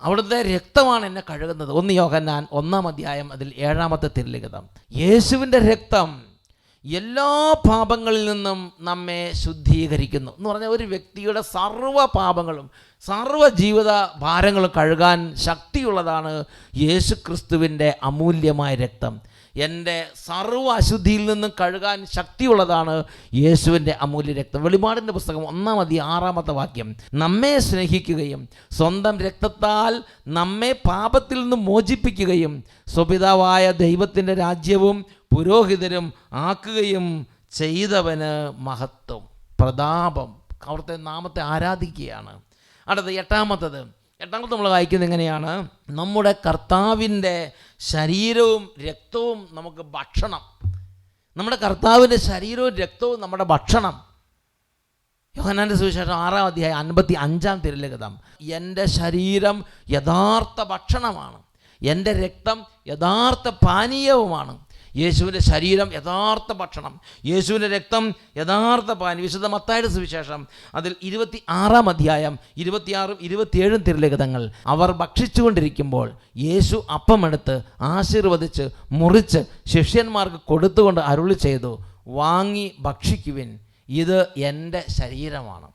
അവിടുത്തെ രക്തമാണ് എന്നെ കഴുകുന്നത്. 1 യോഹന്നാൻ 1-ാം അധ്യായം അതിൽ 7-ാമത്തെ തിരുലിഖിതം. യേശുവിൻ്റെ രക്തം എല്ലാ പാപങ്ങളിൽ നിന്നും നമ്മെ ശുദ്ധീകരിക്കുന്നു എന്ന് പറഞ്ഞാൽ ഒരു വ്യക്തിയുടെ സർവ്വ പാപങ്ങളും സർവ്വ ജീവിത ഭാരങ്ങളും കഴുകാൻ ശക്തിയുള്ളതാണ് യേശു ക്രിസ്തുവിൻ്റെ അമൂല്യമായ രക്തം. എൻ്റെ സർവ്വ അശുദ്ധിയിൽ നിന്നും കഴുകാൻ ശക്തിയുള്ളതാണ് യേശുവിൻ്റെ അമൂല്യ രക്തം. വെളിപാടിൻ്റെ പുസ്തകം 1-ാം അധ്യായം 6-ാമത്തെ വാക്യം, നമ്മെ സ്നേഹിക്കുകയും സ്വന്തം രക്തത്താൽ നമ്മെ പാപത്തിൽ നിന്നും മോചിപ്പിക്കുകയും സ്വപിതാവായ ദൈവത്തിൻ്റെ രാജ്യവും പുരോഹിതരും ആക്കുകയും ചെയ്തവന് മഹത്വം, പ്രതാപം. അവിടുത്തെ നാമത്തെ ആരാധിക്കുകയാണ്. അടുത്ത എട്ടാമത്തെ നമ്മൾ വായിക്കുന്നത് എങ്ങനെയാണ്? നമ്മുടെ കർത്താവിൻ്റെ ശരീരവും രക്തവും നമുക്ക് ഭക്ഷണം. നമ്മുടെ കർത്താവിൻ്റെ ശരീരവും രക്തവും നമ്മുടെ ഭക്ഷണം. യോഹന്നാൻ്റെ സുവിശേഷം 6-ാം അധ്യായം 55-ാം തിരുലിഖിതം, എൻ്റെ ശരീരം യഥാർത്ഥ ഭക്ഷണമാണ്, എൻ്റെ രക്തം യഥാർത്ഥ പാനീയവുമാണ്. യേശുവിൻ്റെ ശരീരം യഥാർത്ഥ ഭക്ഷണം, യേശുവിൻ്റെ രക്തം യഥാർത്ഥ പാനീയം. വിശുദ്ധ മത്തായിയുടെ സുവിശേഷം അതിൽ 26-ാം അധ്യായം 26-ഉം 27-ഉം തിരുലിഖിതങ്ങൾ, അവർ ഭക്ഷിച്ചുകൊണ്ടിരിക്കുമ്പോൾ യേശു അപ്പമെടുത്ത് ആശീർവദിച്ച് മുറിച്ച് ശിഷ്യന്മാർക്ക് കൊടുത്തുകൊണ്ട് അരുളി ചെയ്തു, വാങ്ങി ഭക്ഷിക്കുവിൻ, ഇത് എൻ്റെ ശരീരമാണ്.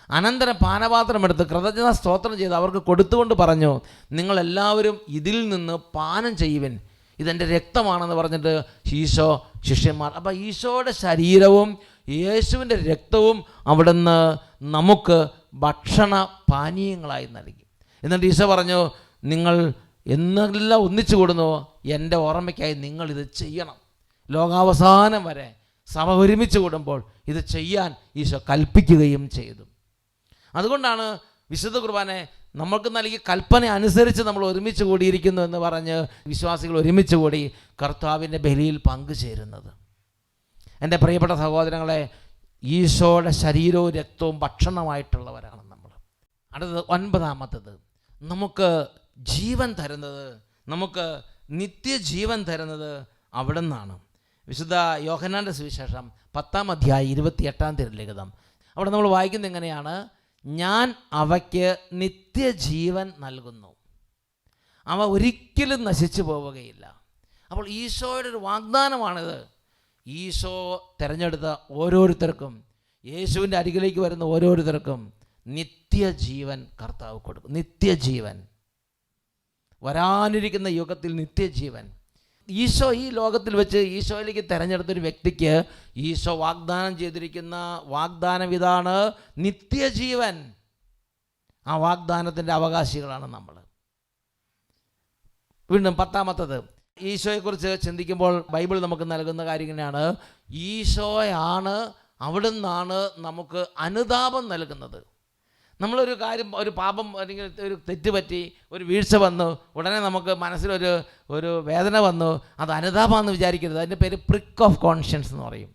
അനന്തരം പാനപാത്രമെടുത്ത് കൃതജ്ഞതാ സ്തോത്രം ചെയ്ത് അവർക്ക് കൊടുത്തുകൊണ്ട് പറഞ്ഞു, നിങ്ങളെല്ലാവരും ഇതിൽ നിന്ന് പാനം ചെയ്യുവിൻ, ഇതെൻ്റെ രക്തമാണെന്ന് പറഞ്ഞിട്ട് ഈശോ ശിഷ്യന്മാർ. അപ്പോൾ ഈശോയുടെ ശരീരവും യേശുവിൻ്റെ രക്തവും അവിടുന്ന് നമുക്ക് ഭക്ഷണ പാനീയങ്ങളായി നൽകി. എന്നിട്ട് ഈശോ പറഞ്ഞു, നിങ്ങൾ എന്നെല്ലാം ഒന്നിച്ചു കൂടുന്നു എൻ്റെ ഓർമ്മയ്ക്കായി നിങ്ങളിത് ചെയ്യണം. ലോകാവസാനം വരെ സഭ ഒരുമിച്ച് കൂടുമ്പോൾ ഇത് ചെയ്യാൻ ഈശോ കൽപ്പിക്കുകയും ചെയ്തു. അതുകൊണ്ടാണ് വിശുദ്ധ കുർബാനെ നമ്മൾക്ക് നൽകിയ കൽപ്പന അനുസരിച്ച് നമ്മൾ ഒരുമിച്ച് കൂടിയിരിക്കുന്നു എന്ന് പറഞ്ഞ് വിശ്വാസികൾ ഒരുമിച്ച് കൂടി കർത്താവിൻ്റെ ബലിയിൽ പങ്കുചേരുന്നത്. എൻ്റെ പ്രിയപ്പെട്ട സഹോദരങ്ങളെ, ഈശോയുടെ ശരീരവും രക്തവും ഭക്ഷണമായിട്ടുള്ളവരാണ് നമ്മൾ. അടുത്തത് 9-ാമത്തത്, നമുക്ക് ജീവൻ തരുന്നത്, നമുക്ക് നിത്യജീവൻ തരുന്നത് അവിടെ നിന്നാണ്. വിശുദ്ധ യോഹന്നാൻ്റെ സുവിശേഷം 10-ാം അധ്യായം 28-ാം തിരുലിഖിതം, അവിടെ നമ്മൾ വായിക്കുന്നത് എങ്ങനെയാണ്? ഞാൻ അവയ്ക്ക് നിത്യജീവൻ നൽകുന്നു, അവ ഒരിക്കലും നശിച്ചു പോവുകയില്ല. അപ്പോൾ ഈശോയുടെ ഒരു വാഗ്ദാനമാണിത്. ഈശോ തിരഞ്ഞെടുത്ത ഓരോരുത്തർക്കും, യേശുവിൻ്റെ അരികിലേക്ക് വരുന്ന ഓരോരുത്തർക്കും നിത്യജീവൻ കർത്താവ് കൊടുക്കും. നിത്യജീവൻ, വരാനിരിക്കുന്ന യുഗത്തിൽ നിത്യജീവൻ. ഈശോ ഈ ലോകത്തിൽ വെച്ച് ഈശോയിലേക്ക് തിരഞ്ഞെടുത്തൊരു വ്യക്തിക്ക് ഈശോ വാഗ്ദാനം ചെയ്തിരിക്കുന്ന വാഗ്ദാനം ഇതാണ്, നിത്യജീവൻ. ആ വാഗ്ദാനത്തിൻ്റെ അവകാശികളാണ് നമ്മൾ. വീണ്ടും 10-ാമത്തത്, ഈശോയെക്കുറിച്ച് ചിന്തിക്കുമ്പോൾ ബൈബിൾ നമുക്ക് നൽകുന്ന കാര്യം ഇങ്ങനെയാണ്: ഈശോയാണ്, അവിടുന്നാണ് നമുക്ക് അനുതാപം നൽകുന്നത്. നമ്മളൊരു കാര്യം, ഒരു പാപം അല്ലെങ്കിൽ ഒരു തെറ്റ് പറ്റി, ഒരു വീഴ്ച വന്നു, ഉടനെ നമുക്ക് മനസ്സിലൊരു വേദന വന്നു, അത് അനുതാപമാണെന്ന് വിചാരിക്കരുത്. അതിൻ്റെ പേര് പ്രിക്ക് ഓഫ് കോൺഷ്യൻസ് എന്ന് പറയും.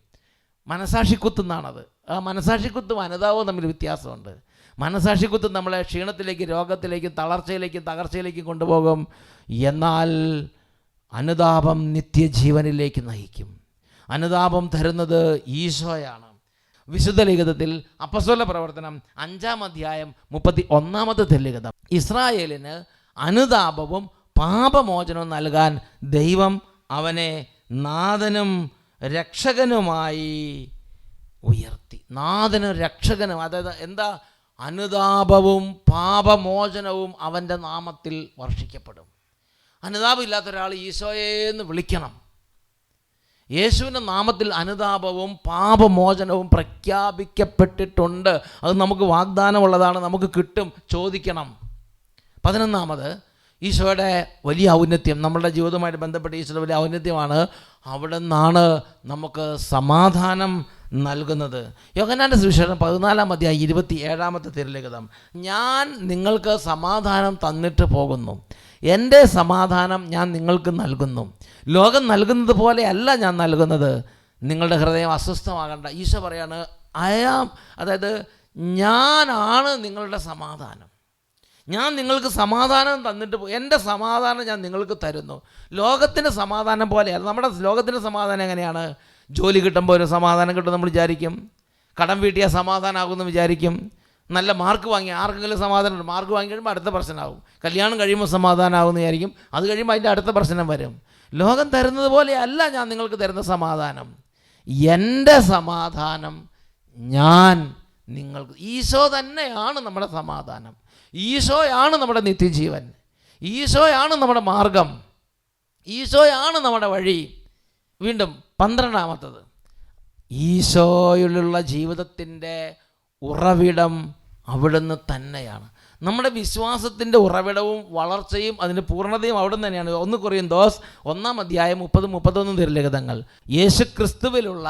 മനസാക്ഷിക്കുത്ത് എന്നാണത്. ആ മനസാക്ഷിക്കുത്തും അനുതാപവും തമ്മിൽ വ്യത്യാസമുണ്ട്. മനസാക്ഷിക്കുത്ത് നമ്മളെ ക്ഷീണത്തിലേക്കും രോഗത്തിലേക്കും തളർച്ചയിലേക്കും തകർച്ചയിലേക്കും കൊണ്ടുപോകും. എന്നാൽ അനുതാപം നിത്യജീവനിലേക്ക് നയിക്കും. അനുതാപം തരുന്നത് ഈശോയാണ്. വിശുദ്ധ ലിഖിതത്തിൽ അപ്പസ്തോല പ്രവർത്തനം 5-ാം അധ്യായം 31-ാമത്തെ തിരുലിഖിതം, ഇസ്രായേലിന് അനുതാപവും പാപമോചനവും നൽകാൻ ദൈവം അവനെ നാഥനും രക്ഷകനുമായി ഉയർത്തി. നാഥനും രക്ഷകനും, അതായത് എന്താ? അനുതാപവും പാപമോചനവും അവൻ്റെ നാമത്തിൽ വർഷിക്കപ്പെടും. അനുതാപം ഇല്ലാത്ത ഒരാൾ ഈശോയെന്ന് വിളിക്കണം. യേശുവിൻ്റെ നാമത്തിൽ അനുതാപവും പാപമോചനവും പ്രഖ്യാപിക്കപ്പെട്ടിട്ടുണ്ട്. അത് നമുക്ക് വാഗ്ദാനമുള്ളതാണ്, നമുക്ക് കിട്ടും. ചോദിക്കണം. 11-ാമത് ഈശോയുടെ വലിയ ഔന്നത്യം, നമ്മളുടെ ജീവിതവുമായിട്ട് ബന്ധപ്പെട്ട ഈശോയുടെ വലിയ ഔന്നത്യമാണ് അവിടെ നിന്നാണ് നമുക്ക് സമാധാനം നൽകുന്നത്. യോഹന്നാൻ്റെ സുവിശേഷം 14-ാം അധ്യായം 27-ാമത്തെ തിരുലിഖിതം, ഞാൻ നിങ്ങൾക്ക് സമാധാനം തന്നിട്ട് പോകുന്നു, എൻ്റെ സമാധാനം ഞാൻ നിങ്ങൾക്ക് നൽകുന്നു. ലോകം നൽകുന്നത് പോലെയല്ല ഞാൻ നൽകുന്നത്. നിങ്ങളുടെ ഹൃദയം അസ്വസ്ഥമാകണ്ട. ഈശോ പറയാണ്, അതായത് ഞാനാണ് നിങ്ങളുടെ സമാധാനം. ഞാൻ നിങ്ങൾക്ക് സമാധാനം തന്നിട്ട് എൻ്റെ സമാധാനം ഞാൻ നിങ്ങൾക്ക് തരുന്നു. ലോകത്തിൻ്റെ സമാധാനം പോലെയല്ല. നമ്മുടെ ലോകത്തിൻ്റെ സമാധാനം എങ്ങനെയാണ്? ജോലി കിട്ടുമ്പോൾ ഒരു സമാധാനം കിട്ടും നമ്മൾ വിചാരിക്കും. കടം വീട്ടിയാൽ സമാധാനമാകുമെന്ന് വിചാരിക്കും. നല്ല മാർക്ക് വാങ്ങി ആർക്കെങ്കിലും സമാധാനമുണ്ട്. മാർക്ക് വാങ്ങി കഴിയുമ്പോൾ അടുത്ത പ്രശ്നമാകും. കല്യാണം കഴിയുമ്പോൾ സമാധാനമാകുമെന്ന് വിചാരിക്കും. അത് കഴിയുമ്പോൾ അതിൻ്റെ അടുത്ത പ്രശ്നം വരും. ലോകം തരുന്നത് പോലെയല്ല ഞാൻ നിങ്ങൾക്ക് തരുന്ന സമാധാനം. എൻ്റെ സമാധാനം ഞാൻ നിങ്ങൾക്ക്. ഈശോ തന്നെയാണ് നമ്മുടെ സമാധാനം. ഈശോയാണ് നമ്മുടെ നിത്യജീവൻ. ഈശോയാണ് നമ്മുടെ മാർഗം. ഈശോയാണ് നമ്മുടെ വഴി. വീണ്ടും 12-ാമത്തത്, ഈശോയിലുള്ള ജീവിതത്തിൻ്റെ ഉറവിടം അവിടുന്ന് തന്നെയാണ്. നമ്മുടെ വിശ്വാസത്തിൻ്റെ ഉറവിടവും വളർച്ചയും അതിൻ്റെ പൂർണ്ണതയും അവിടുന്ന് തന്നെയാണ്. 1 കൊറിന്തോസ് 1-ാം അധ്യായം 30-31 തിരുലിഖിതങ്ങൾ, യേശു ക്രിസ്തുവിലുള്ള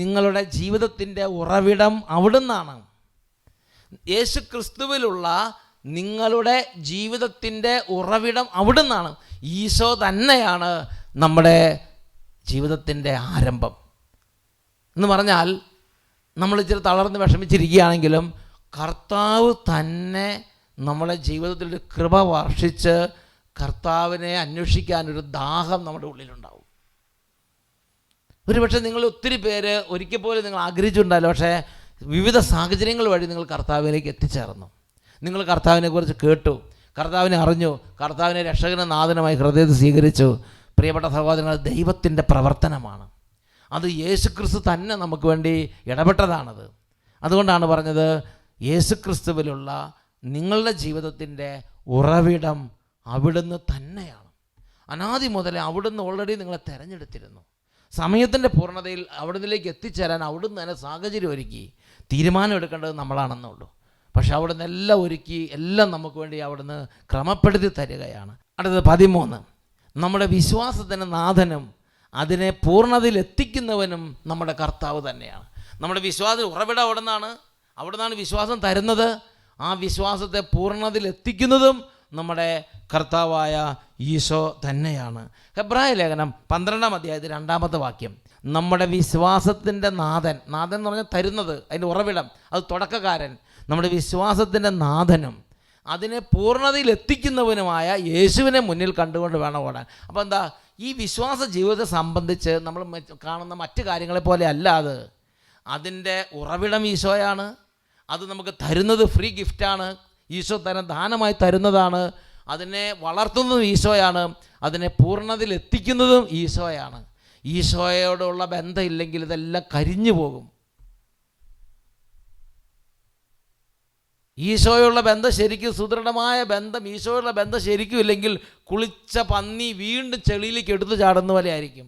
നിങ്ങളുടെ ജീവിതത്തിൻ്റെ ഉറവിടം അവിടുന്നാണ്. യേശു ക്രിസ്തുവിലുള്ള നിങ്ങളുടെ ജീവിതത്തിൻ്റെ ഉറവിടം അവിടുന്നാണ്. ഈശോ തന്നെയാണ് നമ്മുടെ ജീവിതത്തിൻ്റെ ആരംഭം. എന്ന് പറഞ്ഞാൽ നമ്മൾ ഇച്ചിരി തളർന്ന് വിഷമിച്ചിരിക്കുകയാണെങ്കിലും കർത്താവ് തന്നെ നമ്മളെ ജീവിതത്തിൽ ഒരു കൃപ വർഷിച്ച് കർത്താവിനെ അന്വേഷിക്കാനൊരു ദാഹം നമ്മുടെ ഉള്ളിലുണ്ടാവും. ഒരുപക്ഷെ നിങ്ങൾ ഒത്തിരി പേര് ഒരിക്കൽ പോലും നിങ്ങൾ ആഗ്രഹിച്ചിട്ടുണ്ടല്ലോ, പക്ഷേ വിവിധ സാഹചര്യങ്ങൾ വഴി നിങ്ങൾ കർത്താവിലേക്ക് എത്തിച്ചേർന്നു. നിങ്ങൾ കർത്താവിനെക്കുറിച്ച് കേട്ടു, കർത്താവിനെ അറിഞ്ഞു, കർത്താവിനെ രക്ഷകനും നാഥനുമായി ഹൃദയത്തിൽ സ്വീകരിച്ചു. പ്രിയപ്പെട്ട സഹോദരങ്ങൾ, ദൈവത്തിൻ്റെ പ്രവർത്തനമാണ് അത്. യേശുക്രിസ്തു തന്നെ നമുക്ക് വേണ്ടി ഇടപെട്ടതാണത്. അതുകൊണ്ടാണ് പറഞ്ഞത്, യേശുക്രിസ്തുവിലുള്ള നിങ്ങളുടെ ജീവിതത്തിൻ്റെ ഉറവിടം അവിടുന്ന് തന്നെയാണ്. അനാദി മുതലേ അവിടുന്ന് ഓൾറെഡി നിങ്ങളെ തിരഞ്ഞെടുത്തിരുന്നു. സമയത്തിൻ്റെ പൂർണ്ണതയിൽ അവിടുന്നിലേക്ക് എത്തിച്ചേരാൻ അവിടുന്ന് തന്നെ സാഹചര്യം ഒരുക്കി. തീരുമാനം എടുക്കേണ്ടത് നമ്മളാണെന്നുള്ളൂ. പക്ഷെ അവിടുന്ന് എല്ലാം ഒരുക്കി, എല്ലാം നമുക്ക് വേണ്ടി അവിടുന്ന് ക്രമപ്പെടുത്തി തരികയാണ്. അടുത്തത് 13, നമ്മുടെ വിശ്വാസത്തിന് നാഥനും അതിനെ പൂർണ്ണതയിൽ എത്തിക്കുന്നവനും നമ്മുടെ കർത്താവ് തന്നെയാണ്. നമ്മുടെ വിശ്വാസത്തിന് ഉറവിടം അവിടുന്നാണ് വിശ്വാസം തരുന്നത്. ആ വിശ്വാസത്തെ പൂർണ്ണതയിൽ എത്തിക്കുന്നതും നമ്മുടെ കർത്താവായ ഈശോ തന്നെയാണ്. ഹെബ്രായ ലേഖനം 12-ാം അധ്യായത്തിൽ 2-ാമത്തെ വാക്യം, നമ്മുടെ വിശ്വാസത്തിൻ്റെ നാഥൻ എന്ന് പറഞ്ഞാൽ തരുന്നത്, അതിൻ്റെ ഉറവിടം, അത് തുടക്കക്കാരൻ. നമ്മുടെ വിശ്വാസത്തിൻ്റെ നാഥനും അതിനെ പൂർണ്ണതയിൽ എത്തിക്കുന്നവനുമായ യേശുവിനെ മുന്നിൽ കണ്ടുകൊണ്ട് വേണം ഓടാൻ. അപ്പോൾ എന്താ, ഈ വിശ്വാസ ജീവിതത്തെ സംബന്ധിച്ച് നമ്മൾ കാണുന്ന മറ്റ് കാര്യങ്ങളെ പോലെ അല്ല അത്. അതിൻ്റെ ഉറവിടം ഈശോയാണ്. അത് നമുക്ക് തരുന്നത് ഫ്രീ ഗിഫ്റ്റാണ്. ഈശോ തന്നെ ദാനമായി തരുന്നതാണ്. അതിനെ വളർത്തുന്നതും ഈശോയാണ്. അതിനെ പൂർണ്ണതയിൽ എത്തിക്കുന്നതും ഈശോയാണ്. ഈശോയോടുള്ള ബന്ധം ഇല്ലെങ്കിൽ ഇതെല്ലാം കരിഞ്ഞു പോകും. ഈശോയുള്ള ബന്ധം ശരിക്കും സുദൃഢമായ ബന്ധം, ഈശോയുള്ള ബന്ധം ശരിക്കും ഇല്ലെങ്കിൽ കുളിച്ച പന്നി വീണ്ടും ചെളിയിലേക്ക് എടുത്തു ചാടുന്ന പോലെ ആയിരിക്കും.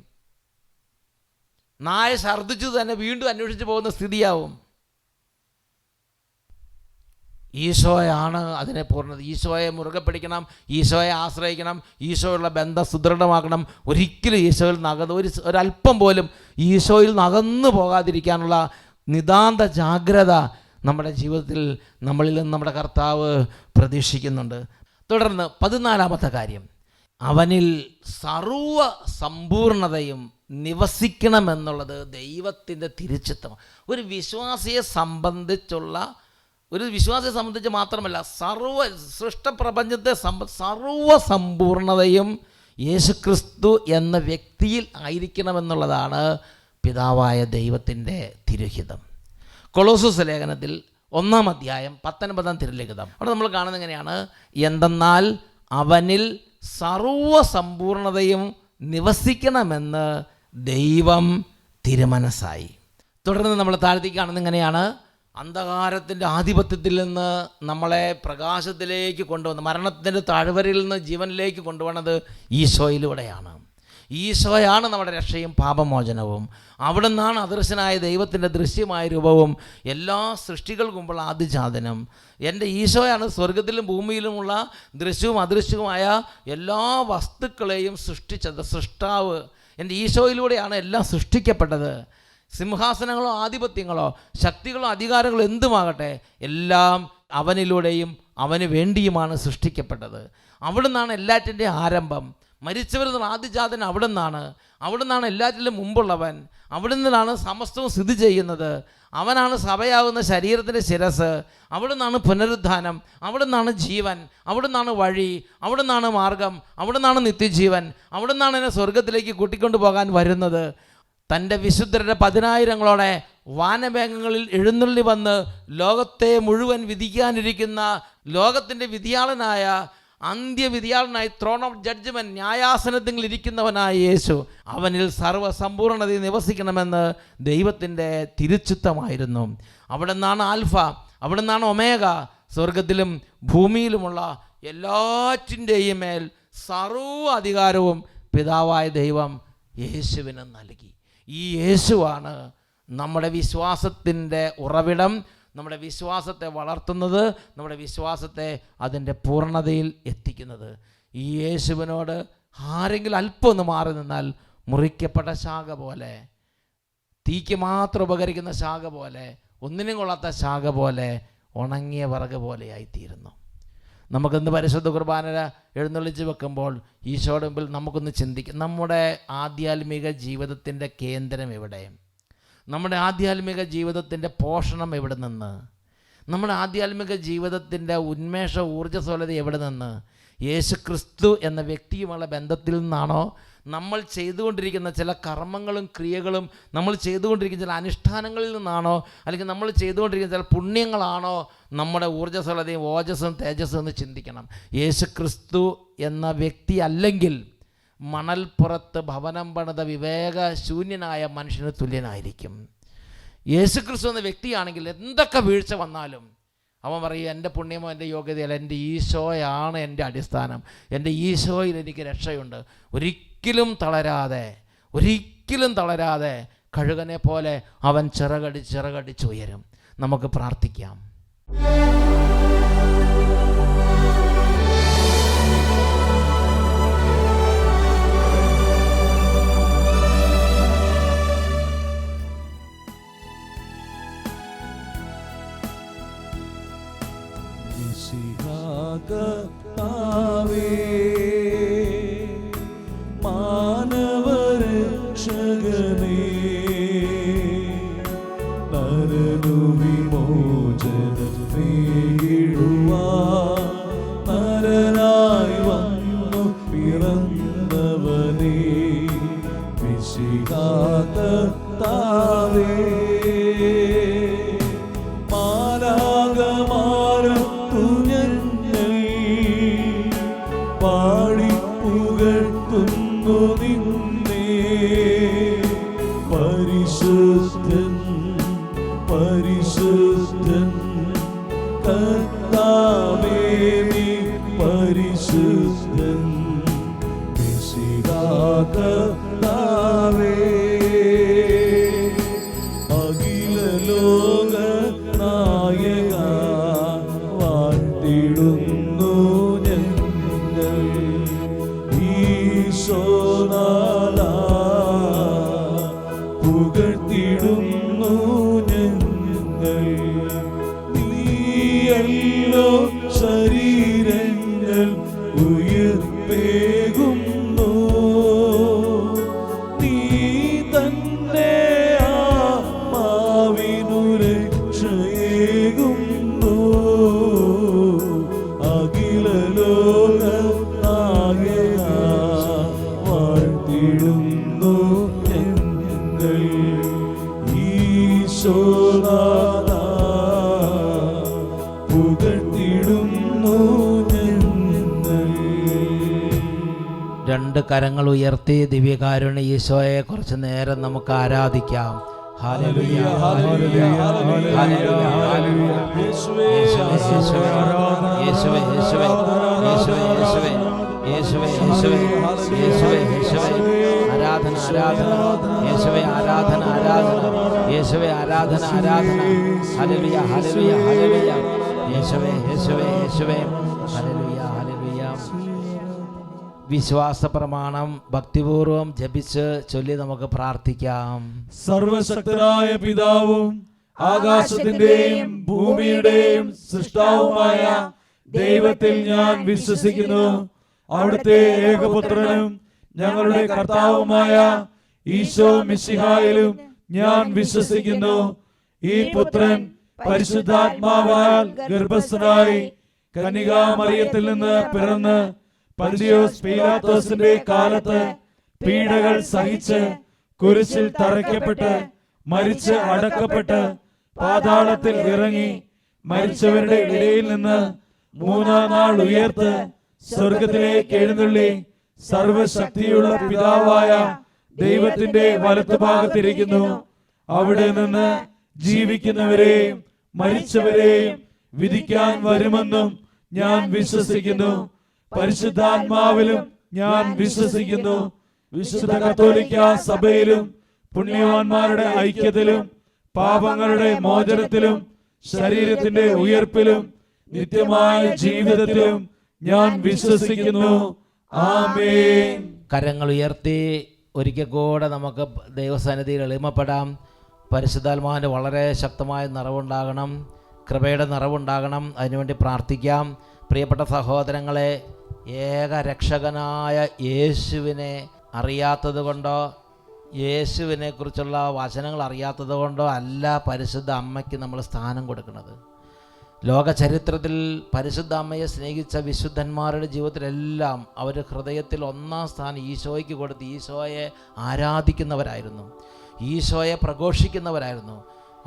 നായ ഛർദ്ദിച്ചു തന്നെ വീണ്ടും അന്വേഷിച്ച് പോകുന്ന സ്ഥിതിയാവും. ഈശോയാണ് അതിനെ പൂർണ്ണത. ഈശോയെ മുറുകെ പിടിക്കണം, ഈശോയെ ആശ്രയിക്കണം, ഈശോയുള്ള ബന്ധം സുദൃഢമാക്കണം. ഒരിക്കലും ഈശോയിൽ ഒരല്പം പോലും ഈശോയിൽ നകന്നു പോകാതിരിക്കാനുള്ള നിതാന്ത ജാഗ്രത നമ്മുടെ ജീവിതത്തിൽ നമ്മളിൽ നിന്ന് നമ്മുടെ കർത്താവ് പ്രതീക്ഷിക്കുന്നുണ്ട്. തുടർന്ന് 14-ാമത്തെ കാര്യം, അവനിൽ സർവ്വ സമ്പൂർണതയും നിവസിക്കണമെന്നുള്ളത് ദൈവത്തിൻ്റെ തിരുച്ചിത്തമാണ്. ഒരു വിശ്വാസിയെ സംബന്ധിച്ചുള്ള ഒരു വിശ്വാസിയെ സംബന്ധിച്ച് മാത്രമല്ല, സൃഷ്ടപ്രപഞ്ചത്തെ സർവസമ്പൂർണതയും യേശുക്രിസ്തു എന്ന വ്യക്തിയിൽ ആയിരിക്കണമെന്നുള്ളതാണ് പിതാവായ ദൈവത്തിൻ്റെ തിരുഹിതം. കൊളോസ്സസ് ലേഖനത്തിൽ 1-ാം അധ്യായം 19-ാം തിരുലിഖിതം, അവിടെ നമ്മൾ കാണുന്നത് എങ്ങനെയാണ്? എന്തെന്നാൽ അവനിൽ സർവസമ്പൂർണതയും നിവസിക്കണമെന്ന് ദൈവം തിരുമനസ്സായി. തുടർന്ന് നമ്മൾ താഴ്ത്തേക്ക് കാണുന്നത് എങ്ങനെയാണ്? അന്ധകാരത്തിൻ്റെ ആധിപത്യത്തിൽ നിന്ന് നമ്മളെ പ്രകാശത്തിലേക്ക് കൊണ്ടുവന്ന്, മരണത്തിൻ്റെ താഴ്വരയിൽ നിന്ന് ജീവനിലേക്ക് കൊണ്ടുവന്നത് ഈശോയിലൂടെയാണ്. ഈശോയാണ് നമ്മുടെ രക്ഷയും പാപമോചനവും. അവിടെ നിന്നാണ് അദൃശ്യനായ ദൈവത്തിൻ്റെ ദൃശ്യമായ രൂപവും എല്ലാ സൃഷ്ടികൾക്കുമ്പോൾ ആദിജാതനും. എൻ്റെ ഈശോയാണ് സ്വർഗത്തിലും ഭൂമിയിലുമുള്ള ദൃശ്യവും അദൃശ്യവുമായ എല്ലാ വസ്തുക്കളെയും സൃഷ്ടിച്ചത്. സൃഷ്ടാവ് എൻ്റെ ഈശോയിലൂടെയാണ് എല്ലാം സൃഷ്ടിക്കപ്പെട്ടത്. സിംഹാസനങ്ങളോ ആധിപത്യങ്ങളോ ശക്തികളോ അധികാരങ്ങളോ എന്തുമാകട്ടെ, എല്ലാം അവനിലൂടെയും അവന് വേണ്ടിയുമാണ് സൃഷ്ടിക്കപ്പെട്ടത്. അവിടെ നിന്നാണ് എല്ലാറ്റിൻ്റെയും ആരംഭം. മരിച്ചവരിൽ നിന്നുള്ള ആദിജാതൻ അവിടെ നിന്നാണ് എല്ലാറ്റിലും മുമ്പുള്ളവൻ. അവിടെ നിന്നാണ് സമസ്തവും സ്ഥിതി ചെയ്യുന്നത്. അവനാണ് സഭയാകുന്ന ശരീരത്തിൻ്റെ ശിരസ്. അവിടെ നിന്നാണ് പുനരുദ്ധാനം, അവിടെ നിന്നാണ് ജീവൻ, അവിടെ നിന്നാണ് വഴി, അവിടെ നിന്നാണ് മാർഗം, അവിടെ നിന്നാണ് നിത്യജീവൻ. അവിടെ നിന്നാണ് എന്നെ സ്വർഗത്തിലേക്ക് കൂട്ടിക്കൊണ്ടു പോകാൻ വരുന്നത്. തൻ്റെ വിശുദ്ധരുടെ 10,000-ങ്ങളോടെ വാനമേഘങ്ങളിൽ എഴുന്നള്ളി വന്ന് ലോകത്തെ മുഴുവൻ വിധിക്കാനിരിക്കുന്ന ലോകത്തിൻ്റെ വിധിയാളനായ അന്ത്യവിധിയാളനായി ത്രോൺ ഓഫ് ജഡ്ജ്മെൻറ്റ് ന്യായാസനത്തിൽ ഇരിക്കുന്നവനായ യേശു, അവനിൽ സർവ്വസമ്പൂർണത നിവസിക്കണമെന്ന് ദൈവത്തിൻ്റെ തിരുച്ചിത്തമായിരുന്നു. അവിടെ നിന്നാണ് ആൽഫ, അവിടെ നിന്നാണ് ഒമേഗ. സ്വർഗത്തിലും ഭൂമിയിലുമുള്ള എല്ലാറ്റിൻ്റെയും മേൽ സർവ്വ അധികാരവും പിതാവായ ദൈവം യേശുവിന് നൽകി. ഈ യേശുവാണ് നമ്മുടെ വിശ്വാസത്തിൻ്റെ ഉറവിടം, നമ്മുടെ വിശ്വാസത്തെ വളർത്തുന്നത്, നമ്മുടെ വിശ്വാസത്തെ അതിൻ്റെ പൂർണ്ണതയിൽ എത്തിക്കുന്നത്. ഈ യേശുവിനോട് ആരെങ്കിലും അല്പം ഒന്ന് മാറി നിന്നാൽ മുറിക്കപ്പെട്ട ശാഖ പോലെ, തീക്ക് മാത്രം ഉപകരിക്കുന്ന ശാഖ പോലെ, ഒന്നിനും കൊള്ളാത്ത ശാഖ പോലെ, ഉണങ്ങിയ വിറക് പോലെയായിത്തീരുന്നു. നമുക്കിന്ന് പരിശുദ്ധ കുർബാന എഴുന്നള്ളിച്ച് വെക്കുമ്പോൾ ഈശോയുടെ മുമ്പിൽ നമുക്കൊന്ന് ചിന്തിക്കാം, നമ്മുടെ ആധ്യാത്മിക ജീവിതത്തിൻ്റെ കേന്ദ്രം എവിടെ? നമ്മുടെ ആധ്യാത്മിക ജീവിതത്തിൻ്റെ പോഷണം എവിടെ നിന്ന്? നമ്മുടെ ആധ്യാത്മിക ജീവിതത്തിൻ്റെ ഉന്മേഷ ഊർജ്ജസ്വലത എവിടെ നിന്ന്? യേശുക്രിസ്തു എന്ന വ്യക്തിയുമുള്ള ബന്ധത്തിൽ നിന്നാണോ? നമ്മൾ ചെയ്തുകൊണ്ടിരിക്കുന്ന ചില കർമ്മങ്ങളും ക്രിയകളും, നമ്മൾ ചെയ്തുകൊണ്ടിരിക്കുന്ന ചില അനുഷ്ഠാനങ്ങളിൽ നിന്നാണോ? അല്ലെങ്കിൽ നമ്മൾ ചെയ്തുകൊണ്ടിരിക്കുന്ന ചില പുണ്യങ്ങളാണോ നമ്മുടെ ഊർജ്ജസ്വലതയും ഓജസ്സും തേജസ്സും എന്ന് ചിന്തിക്കണം. യേശുക്രിസ്തു എന്ന വ്യക്തി അല്ലെങ്കിൽ മണൽപ്പുറത്ത് ഭവനം പണിത വിവേകശൂന്യനായ മനുഷ്യന് തുല്യനായിരിക്കും. യേശുക്രിസ്തു എന്ന വ്യക്തിയാണെങ്കിൽ എന്തൊക്കെ വീഴ്ച വന്നാലും അവൻ പറയും, എൻ്റെ പുണ്യമോ എൻ്റെ യോഗ്യതയല്ല, എൻ്റെ ഈശോയാണ് എൻ്റെ അടിസ്ഥാനം, എൻ്റെ ഈശോയിൽ എനിക്ക് രക്ഷയുണ്ട്. ഒരിക്കലും തളരാതെ കഴുകനെ പോലെ അവൻ ചിറകടിച്ചുയരും. നമുക്ക് പ്രാർത്ഥിക്കാം. കർത്താവേ, മാനവരക്ഷകനേ, നരനു വിമോചനമേകിടുവാൻ നരനായി വന്നു പിറന്നവനേ, മിശിഹാ കർത്താവേ, പാടിപ്പുകഴ്ത്തുന്നു നിന്നെ. പരിശുദ്ധൻ പരിശുദ്ധൻ കർത്താവേ, നീ പരിശുദ്ധൻ. മിശിഹാ കർത്താവേ, അഖില ലോക നായക വാഴ്ത്തിടുന്നു ഈശോനാഥാ, പുകഴ്ത്തിടുന്നു ഞങ്ങൾ. നീയല്ലോ ശരീരങ്ങൾ ഉയിർപ്പേകുന്നു, നീ തന്നെ ആത്മാവിനു രക്ഷയേകുന്നു. ഉയർത്തിടുന്നു ഞങ്ങൾ. രണ്ട് കരങ്ങൾ ഉയർത്തി ദിവ്യകാരുണ്യ ഈശോയെ കുറച്ച് നേരം നമുക്ക് ആരാധിക്കാം. Hallelujah, hallelujah, hallelujah, hallelujah. യേശുവേ, യേശുവേ, യേശുവേ, യേശുവേ, യേശുവേ, യേശുവേ, യേശുവേ, യേശുവേ, യേശുവേ, യേശുവേ, ആരാധന, ആരാധന, യേശുവേ, ആരാധന, ആരാധന, യേശുവേ, ആരാധന, ആരാധന, ഹല്ലേലൂയ, ഹല്ലേലൂയ, ഹല്ലേലൂയ, യേശുവേ, യേശുവേ, യേശുവേ, ഹല്ലേലൂയ, ഹല്ലേലൂയ. വിശ്വാസ പ്രമാണം ഭക്തിപൂർവം ജപിച്ച് ചൊല്ലി നമുക്ക് പ്രാർത്ഥിക്കാം. സർവശക്തനായ പിതാവും ആകാശത്തിന്റെയും ഭൂമിയുടെയും സൃഷ്ടാവുമായ ദൈവത്തിൽ ഞാൻ വിശ്വസിക്കുന്നു. അവിടുത്തെ ഏകപുത്രനും ഞങ്ങളുടെ കർത്താവുമായ ഈശോ മിശിഹായിലും ഞാൻ വിശ്വസിക്കുന്നു. ഈ പുത്രൻ പരിശുദ്ധാത്മാവാൽ ഗർഭസ്ഥനായി കന്യകാമറിയത്തിൽ നിന്ന് പിറന്ന് പന്തിയോസ് പീലാത്തോസിന്റെ കാലത്ത് പീഡകൾ സഹിച്ച് കുരിശിൽ തറയ്ക്കപ്പെട്ട് മരിച്ച് അടക്കപ്പെട്ട് പാതാളത്തിൽ ഇറങ്ങി മരിച്ചവരുടെ ഇടയിൽ നിന്ന് മൂന്നാം നാൾ ഉയർത്ത് സ്വർഗത്തിലേക്ക് എഴുന്നള്ളി സർവശക്തിയുള്ള പിതാവായ ദൈവത്തിന്റെ വലത്തുഭാഗത്തിരിക്കുന്നു. അവിടെ നിന്ന് ജീവിക്കുന്നവരെയും മരിച്ചവരെയും വിധിക്കാൻ വരുമെന്നും ഞാൻ വിശ്വസിക്കുന്നു. പരിശുദ്ധാത്മാവിലും ഞാൻ വിശ്വസിക്കുന്നു. വിശുദ്ധ കത്തോലിക്ക സഭയിലും പുണ്യവാന്മാരുടെ ഐക്യത്തിലും പാപങ്ങളുടെ മോചനത്തിലും ശരീരത്തിന്റെ ഉയർപ്പിലും നിത്യമായ ജീവിതത്തിലും ഞാൻ വിശ്വസിക്കുന്നു. ആമേൻ. കരങ്ങൾ ഉയർത്തി ഒരിക്കൽ കൂടെ നമുക്ക് ദൈവസന്നിധിയിൽ എളിമപ്പെടാം. പരിശുദ്ധാത്മാവിൻ്റെ വളരെ ശക്തമായ നിറവുണ്ടാകണം, കൃപയുടെ നിറവുണ്ടാകണം. അതിനുവേണ്ടി പ്രാർത്ഥിക്കാം. പ്രിയപ്പെട്ട സഹോദരങ്ങളെ, ഏക രക്ഷകനായ യേശുവിനെ അറിയാത്തത് കൊണ്ടോ യേശുവിനെ കുറിച്ചുള്ള വചനങ്ങൾ അറിയാത്തത് കൊണ്ടോ അല്ല പരിശുദ്ധ അമ്മയ്ക്ക് നമ്മൾ സ്ഥാനം കൊടുക്കുന്നത്. ലോക ചരിത്രത്തിൽ പരിശുദ്ധ അമ്മയെ സ്നേഹിച്ച വിശുദ്ധന്മാരുടെ ജീവിതത്തിലെല്ലാം അവർ ഹൃദയത്തിൽ ഒന്നാം സ്ഥാനം ഈശോയ്ക്ക് കൊടുത്ത് ഈശോയെ ആരാധിക്കുന്നവരായിരുന്നു, ഈശോയെ പ്രഘോഷിക്കുന്നവരായിരുന്നു.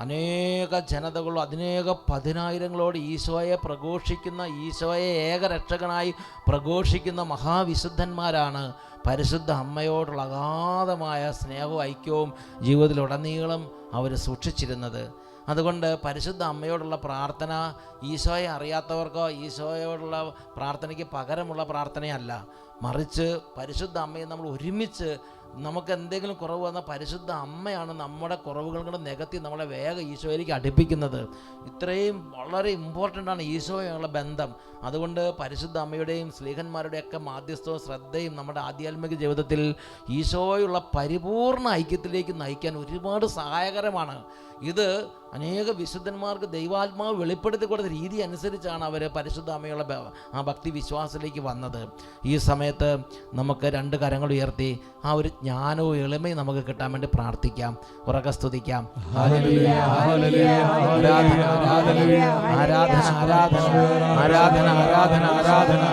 അനേക ജനതകൾ അനേക പതിനായിരങ്ങളോട് ഈശോയെ പ്രഘോഷിക്കുന്ന, ഈശോയെ ഏകരക്ഷകനായി പ്രഘോഷിക്കുന്ന മഹാവിശുദ്ധന്മാരാണ് പരിശുദ്ധ അമ്മയോടുള്ള അഗാധമായ സ്നേഹവും ഐക്യവും ജീവിതത്തിലുടനീളം അവർ സൂക്ഷിച്ചിരുന്നത്. അതുകൊണ്ട് പരിശുദ്ധ അമ്മയോടുള്ള പ്രാർത്ഥന ഈശോയെ അറിയാത്തവർക്കോ ഈശോയോടുള്ള പ്രാർത്ഥനയ്ക്ക് പകരമുള്ള പ്രാർത്ഥനയല്ല, മറിച്ച് പരിശുദ്ധ അമ്മയെ നമ്മൾ ഒരുമിച്ച് നമുക്ക് എന്തെങ്കിലും കുറവ് വന്നാൽ പരിശുദ്ധ അമ്മയാണ് നമ്മുടെ കുറവുകൾ കൊണ്ട് നികത്തി നമ്മളെ വേഗം ഈശോയിലേക്ക് അടുപ്പിക്കുന്നത്. ഇത്രയും വളരെ ഇമ്പോർട്ടൻ്റ് ആണ് ഈശോയുള്ള ബന്ധം. അതുകൊണ്ട് പരിശുദ്ധ അമ്മയുടെയും സ്ലീഹന്മാരുടെയൊക്കെ മാധ്യസ്ഥവും ശ്രദ്ധയും നമ്മുടെ ആധ്യാത്മിക ജീവിതത്തിൽ ഈശോയുള്ള പരിപൂർണ ഐക്യത്തിലേക്ക് നയിക്കാൻ ഒരുപാട് സഹായകരമാണ്. ഇത് അനേക വിശുദ്ധന്മാർക്ക് ദൈവാത്മാവ് വെളിപ്പെടുത്തി കൊടുത്ത രീതി അനുസരിച്ചാണ് അവർ പരിശുദ്ധ അമ്മയുള്ള ആ ഭക്തി വിശ്വാസത്തിലേക്ക് വന്നത്. ഈ സമയത്ത് നമുക്ക് രണ്ട് കരങ്ങൾ ഉയർത്തി ആ ഒരു ജ്ഞാനവും എളിമയും നമുക്ക് കിട്ടാൻ വേണ്ടി പ്രാർത്ഥിക്കാം, ഉറക്കെ സ്തുതിക്കാം. ആരാധന ആരാധന ആരാധന ആരാധന ആരാധന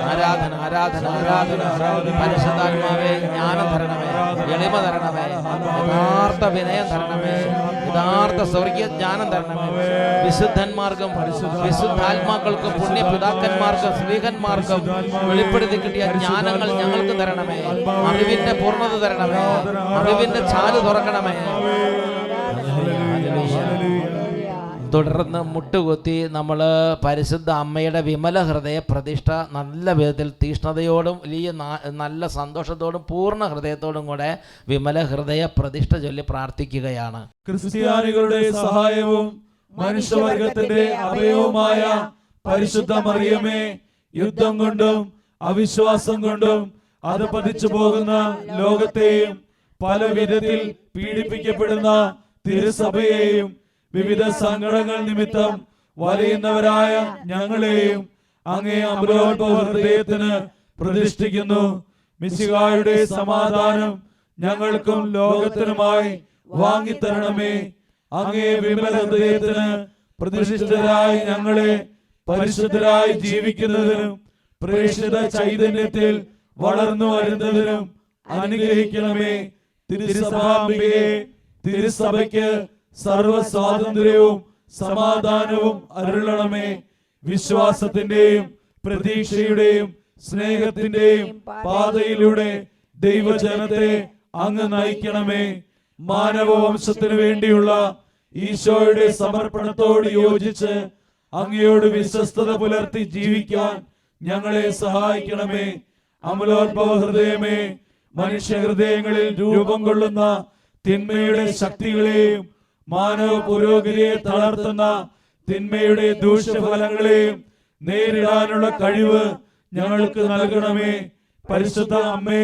ആരാധന ആരാധന ആരാധന ആരാധന. പരിശുദ്ധാത്മാവേ, ജ്ഞാനം തരണമേ, എളിമ തരണമേ, യഥാർത്ഥ വിനയം തരണമേ, യഥാർത്ഥ സ്വർഗീയ ജ്ഞാനം തരണമേ. വിശുദ്ധന്മാർക്കും വിശുദ്ധാത്മാക്കൾക്കും പുണ്യപിതാക്കന്മാർക്കും സ്ലീഹന്മാർക്കും വെളിപ്പെടുത്തി കിട്ടിയ ജ്ഞാനങ്ങൾ ഞങ്ങൾക്ക് തരണമേ. അറിവിന്റെ പൂർണ്ണത തരണമേ, അറിവിന്റെ ചാല് തുറക്കണമേ. തുടർന്ന് മുട്ടുകുത്തി നമ്മൾ പരിശുദ്ധ അമ്മയുടെ വിമല ഹൃദയ പ്രതിഷ്ഠ നല്ല വിധത്തിൽ തീഷ്ണതയോടും വലിയ നല്ല സന്തോഷത്തോടും പൂർണ്ണ ഹൃദയത്തോടും കൂടെ വിമല ഹൃദയ പ്രതിഷ്ഠ ചൊല്ലി പ്രാർത്ഥിക്കുകയാണ്. ക്രിസ്ത്യാനികളുടെ സഹായവും മനുഷ്യവർഗത്തിന്റെ അഭയവുമായ പരിശുദ്ധ മറിയമേ, യുദ്ധം കൊണ്ടും അവിശ്വാസം കൊണ്ടും അത് പതിച്ചു പോകുന്ന ലോകത്തെയും പല വിധത്തിൽ പീഡിപ്പിക്കപ്പെടുന്ന തിരുസഭയെയും വിവിധ സങ്കടങ്ങൾ നിമിത്തം വലയുന്നവരായ ഞങ്ങളെയും അങ്ങേ അമലോത്ഭവ ഹൃദയത്തിന് പ്രതിഷ്ഠിക്കുന്നു. മിശിഹായുടെ സമാധാനം ഞങ്ങൾക്കും ലോകത്തിനുമായി വാങ്ങിത്തരണമേ. അങ്ങേ വിമല ഹൃദയത്തിന് പ്രതിഷ്ഠിതരായി ഞങ്ങളെ പരിശുദ്ധരായി ജീവിക്കുന്നതിനും പ്രേക്ഷിത ചൈതന്യത്തിൽ വളർന്നു വരുന്നതിനും അനുഗ്രഹിക്കണമേ. തിരുസഭാംബികയെ, തിരുസഭയ്ക്ക് സർവ സ്വാതന്ത്ര്യവും സമാധാനവും അരുളണമേ. വിശ്വാസത്തിന്റെയും പ്രതീക്ഷയുടെയും സ്നേഹത്തിന്റെയും പാതയിലൂടെ ദൈവജനത്തെ അങ്ങ് നയിക്കണമേ. മാനവവംശത്തിനു വേണ്ടിയുള്ള ഈശോയുടെ സമർപ്പണത്തോട് യോജിച്ച് അങ്ങയോട് വിശ്വസ്തത പുലർത്തി ജീവിക്കാൻ ഞങ്ങളെ സഹായിക്കണമേ. അമലോത്ഭവ ഹൃദയമേ, മനുഷ്യഹൃദയങ്ങളിൽ രൂപം കൊള്ളുന്ന തിന്മയുടെ ശക്തികളെയും മാനവ പുരോഗതിയെ തളർത്തുന്ന തിന്മയുടെ ദൂഷ്യഫലങ്ങളെയും നേരിടാനുള്ള കഴിവ് ഞങ്ങൾക്ക് നൽകണമേ. പരിശുദ്ധ അമ്മേ,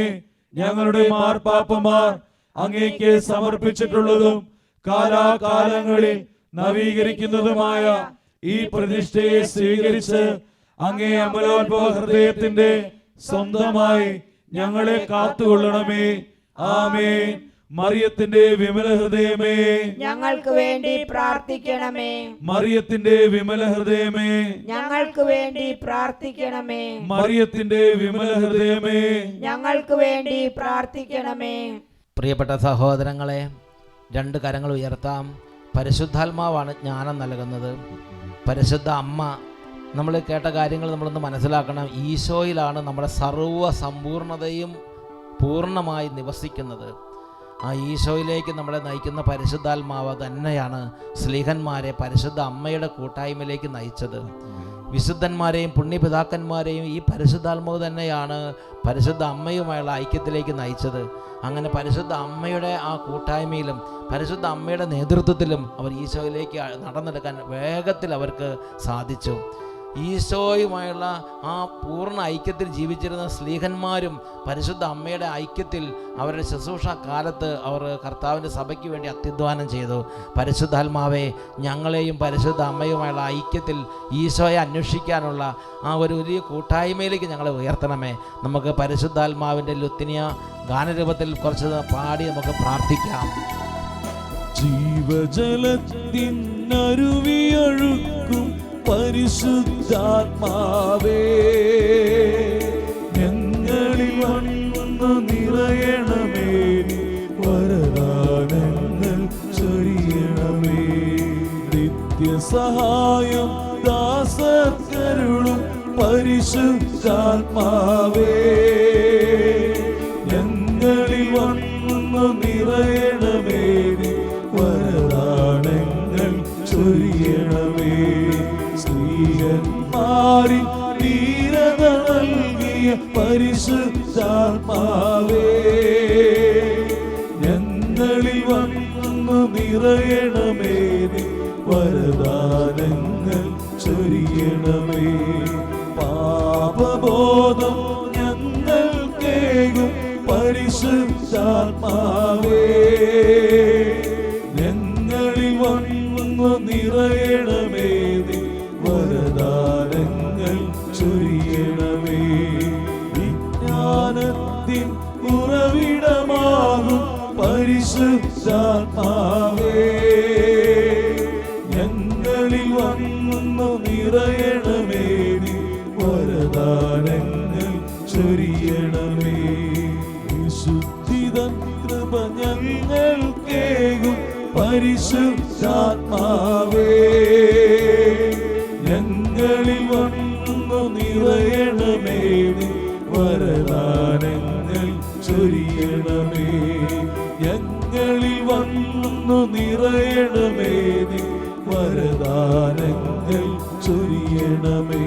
ഞങ്ങളുടെ മാർപ്പാപ്പമാർ അങ്ങേക്ക് സമർപ്പിച്ചിട്ടുള്ളതും കാലാകാലങ്ങളിൽ നവീകരിക്കുന്നതുമായ ഈ പ്രതിഷ്ഠയെ സ്വീകരിച്ച് അങ്ങേ അമലോത്ഭവ ഹൃദയത്തിന്റെ സ്വന്തമായി ഞങ്ങളെ കാത്തുകൊള്ളണമേ. ആമേൻ. മറിയത്തിന്റെ വിമല ഹൃദയമേ, ഞങ്ങൾക്ക് വേണ്ടി പ്രാർത്ഥിക്കണമേ. മറിയത്തിന്റെ വിമല ഹൃദയമേ, ഞങ്ങൾക്ക് വേണ്ടി പ്രാർത്ഥിക്കണമേ. മറിയത്തിന്റെ വിമല ഹൃദയമേ, ഞങ്ങൾക്ക് വേണ്ടി പ്രാർത്ഥിക്കണമേ. പ്രിയപ്പെട്ട സഹോദരങ്ങളെ, രണ്ട് കരങ്ങൾ ഉയർത്താം. പരിശുദ്ധാത്മാവാണ് ജ്ഞാനം നൽകുന്നത്. പരിശുദ്ധ അമ്മ, നമ്മൾ കേട്ട കാര്യങ്ങൾ നമ്മളൊന്ന് മനസ്സിലാക്കണം. ഈശോയിലാണ് നമ്മുടെ സർവ്വ സമ്പൂർണതയും പൂർണ്ണമായി നിവസിക്കുന്നത്. ആ ഈശോയിലേക്ക് നമ്മളെ നയിക്കുന്ന പരിശുദ്ധാത്മാവ് തന്നെയാണ് സ്ലീഹന്മാരെ പരിശുദ്ധ അമ്മയുടെ കൂട്ടായ്മയിലേക്ക് നയിച്ചത്. വിശുദ്ധന്മാരെയും പുണ്യപിതാക്കന്മാരെയും ഈ പരിശുദ്ധാത്മാവ് തന്നെയാണ് പരിശുദ്ധ അമ്മയുമായുള്ള ഐക്യത്തിലേക്ക് നയിച്ചത്. അങ്ങനെ പരിശുദ്ധ അമ്മയുടെ ആ കൂട്ടായ്മയിലും പരിശുദ്ധ അമ്മയുടെ നേതൃത്വത്തിലും അവർ ഈശോയിലേക്ക് നടന്നെടുക്കാൻ വേഗത്തിൽ അവർക്ക് സാധിച്ചു. ഈശോയുമായുള്ള ആ പൂർണ്ണ ഐക്യത്തിൽ ജീവിച്ചിരുന്ന സ്ലീഹന്മാരും പരിശുദ്ധ അമ്മയുടെ ഐക്യത്തിൽ അവരുടെ ശുശ്രൂഷ കാലത്ത് അവർ കർത്താവിൻ്റെ സഭയ്ക്ക് വേണ്ടി അത്യുദ്ധാനം ചെയ്തു. പരിശുദ്ധാത്മാവെ, ഞങ്ങളെയും പരിശുദ്ധ അമ്മയുമായുള്ള ഐക്യത്തിൽ ഈശോയെ അന്വേഷിക്കാനുള്ള ആ ഒരു വലിയ കൂട്ടായ്മയിലേക്ക് ഞങ്ങളെ ഉയർത്തണമേ. നമുക്ക് പരിശുദ്ധാത്മാവിൻ്റെ ലുത്തിനിയ ഗാനരൂപത്തിൽ കുറച്ച് പാടി നമുക്ക് പ്രാർത്ഥിക്കാം. ജീവജലത്തിൻ അരുവിയൊഴുക്കും പരിശുദ്ധാത്മാവേ, ഞങ്ങളിൽ വന്നു നിറയണമേ. വരദാനങ്ങൾ ചൊരിയണമേ. നിത്യസഹായം ദാസർക്കരുളും പരിശുദ്ധാത്മാവേ, ഞങ്ങളിൽ വന്നു നിറയണമേ. വരദാനങ്ങൾ ചൊരിയണമേ. സ്ത്രീയന്മാരിൽ ധീരത നൽകിയ പരിശുദ്ധാത്മാവേ, ഞങ്ങളിൽ വന്നു നിറയണമേ. വരദാനങ്ങൾ ചൊരിയണമേ. പാപബോധം ഞങ്ങൾക്കേകും പരിശുദ്ധാത്മാവേ, ഞങ്ങളിൽ വന്നു നിറയണമേ. വരദാനങ്ങൾ ചൊരിയണമേ. വിജ്ഞാനത്തിൻ ഉറവിടമാകും പരിശുദ്ധാത്മാവേ, ഞങ്ങളിൽ വന്നു നിറയണമേ. വരദാനങ്ങൾ ചൊരിയണമേ. വിശുദ്ധിതൻ കൃപ ഞങ്ങൾക്കേകും പരിശുദ്ധാത്മാവേ, ഞങ്ങളിൽ വന്നു നിറയണമേ. വരദാനങ്ങൾ ചൊരിയണമേ. ഞങ്ങളിൽ വന്നു നിറയണമേ. വരദാനങ്ങൾ ചൊരിയണമേ.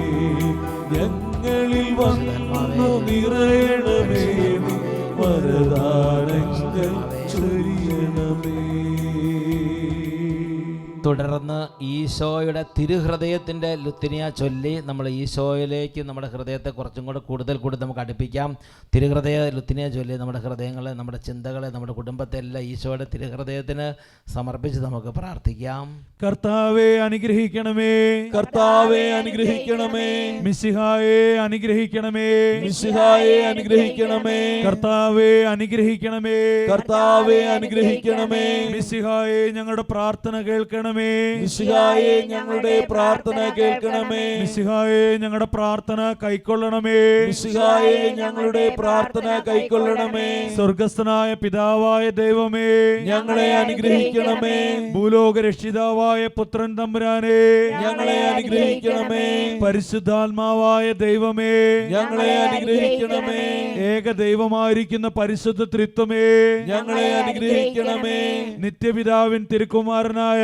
ഞങ്ങളിൽ വന്നു നിറയണമേ. വരദാനങ്ങൾ ചൊരിയണമേ. തുടർന്ന് ഈശോയുടെ തിരുഹൃദയത്തിൻ്റെ ലുത്തിനിയ ചൊല്ലി നമ്മൾ ഈശോയിലേക്ക് നമ്മുടെ ഹൃദയത്തെ കുറച്ചും കൂടെ കൂടുതൽ നമുക്ക് അടുപ്പിക്കാം. തിരുഹൃദയ ലുത്തിനിയ ചൊല്ലി നമ്മുടെ ഹൃദയങ്ങളെ, നമ്മുടെ ചിന്തകളെ, നമ്മുടെ കുടുംബത്തെ എല്ലാം ഈശോയുടെ തിരുഹൃദയത്തിന് സമർപ്പിച്ച് നമുക്ക് പ്രാർത്ഥിക്കാം. കർത്താവെ അനുഗ്രഹിക്കണമേ, കർത്താവെ അനുഗ്രഹിക്കണമേ. മിശിഹായെ അനുഗ്രഹിക്കണമേ, മിശിഹായെ അനുഗ്രഹിക്കണമേ. കർത്താവെ അനുഗ്രഹിക്കണമേ, കർത്താവെ അനുഗ്രഹിക്കണമേ. മിശിഹായെ ഞങ്ങളുടെ പ്രാർത്ഥന കേൾക്കണമേ. കേൾക്കണമേ. മിശിഹായേ ഞങ്ങളുടെ പ്രാർത്ഥന കേൾക്കണമേ. മിശിഹായേ ഞങ്ങളുടെ പ്രാർത്ഥന കൈക്കൊള്ളണമേ. മിശിഹായേ ഞങ്ങളുടെ പ്രാർത്ഥന കൈക്കൊള്ളണമേ. സ്വർഗസ്ഥനായ പിതാവായ ദൈവമേ, ഞങ്ങളെ അനുഗ്രഹിക്കണമേ. ഭൂലോക രക്ഷിതാവായ പുത്രൻ തമ്പുരാനെ, ഞങ്ങളെ അനുഗ്രഹിക്കണമേ. പരിശുദ്ധാത്മാവായ ദൈവമേ, ഞങ്ങളെ അനുഗ്രഹിക്കണമേ. ഏക ദൈവമായിരിക്കുന്ന പരിശുദ്ധ ത്രിത്വമേ, ഞങ്ങളെ അനുഗ്രഹിക്കണമേ. നിത്യപിതാവിൻ തിരുക്കുമാരനായ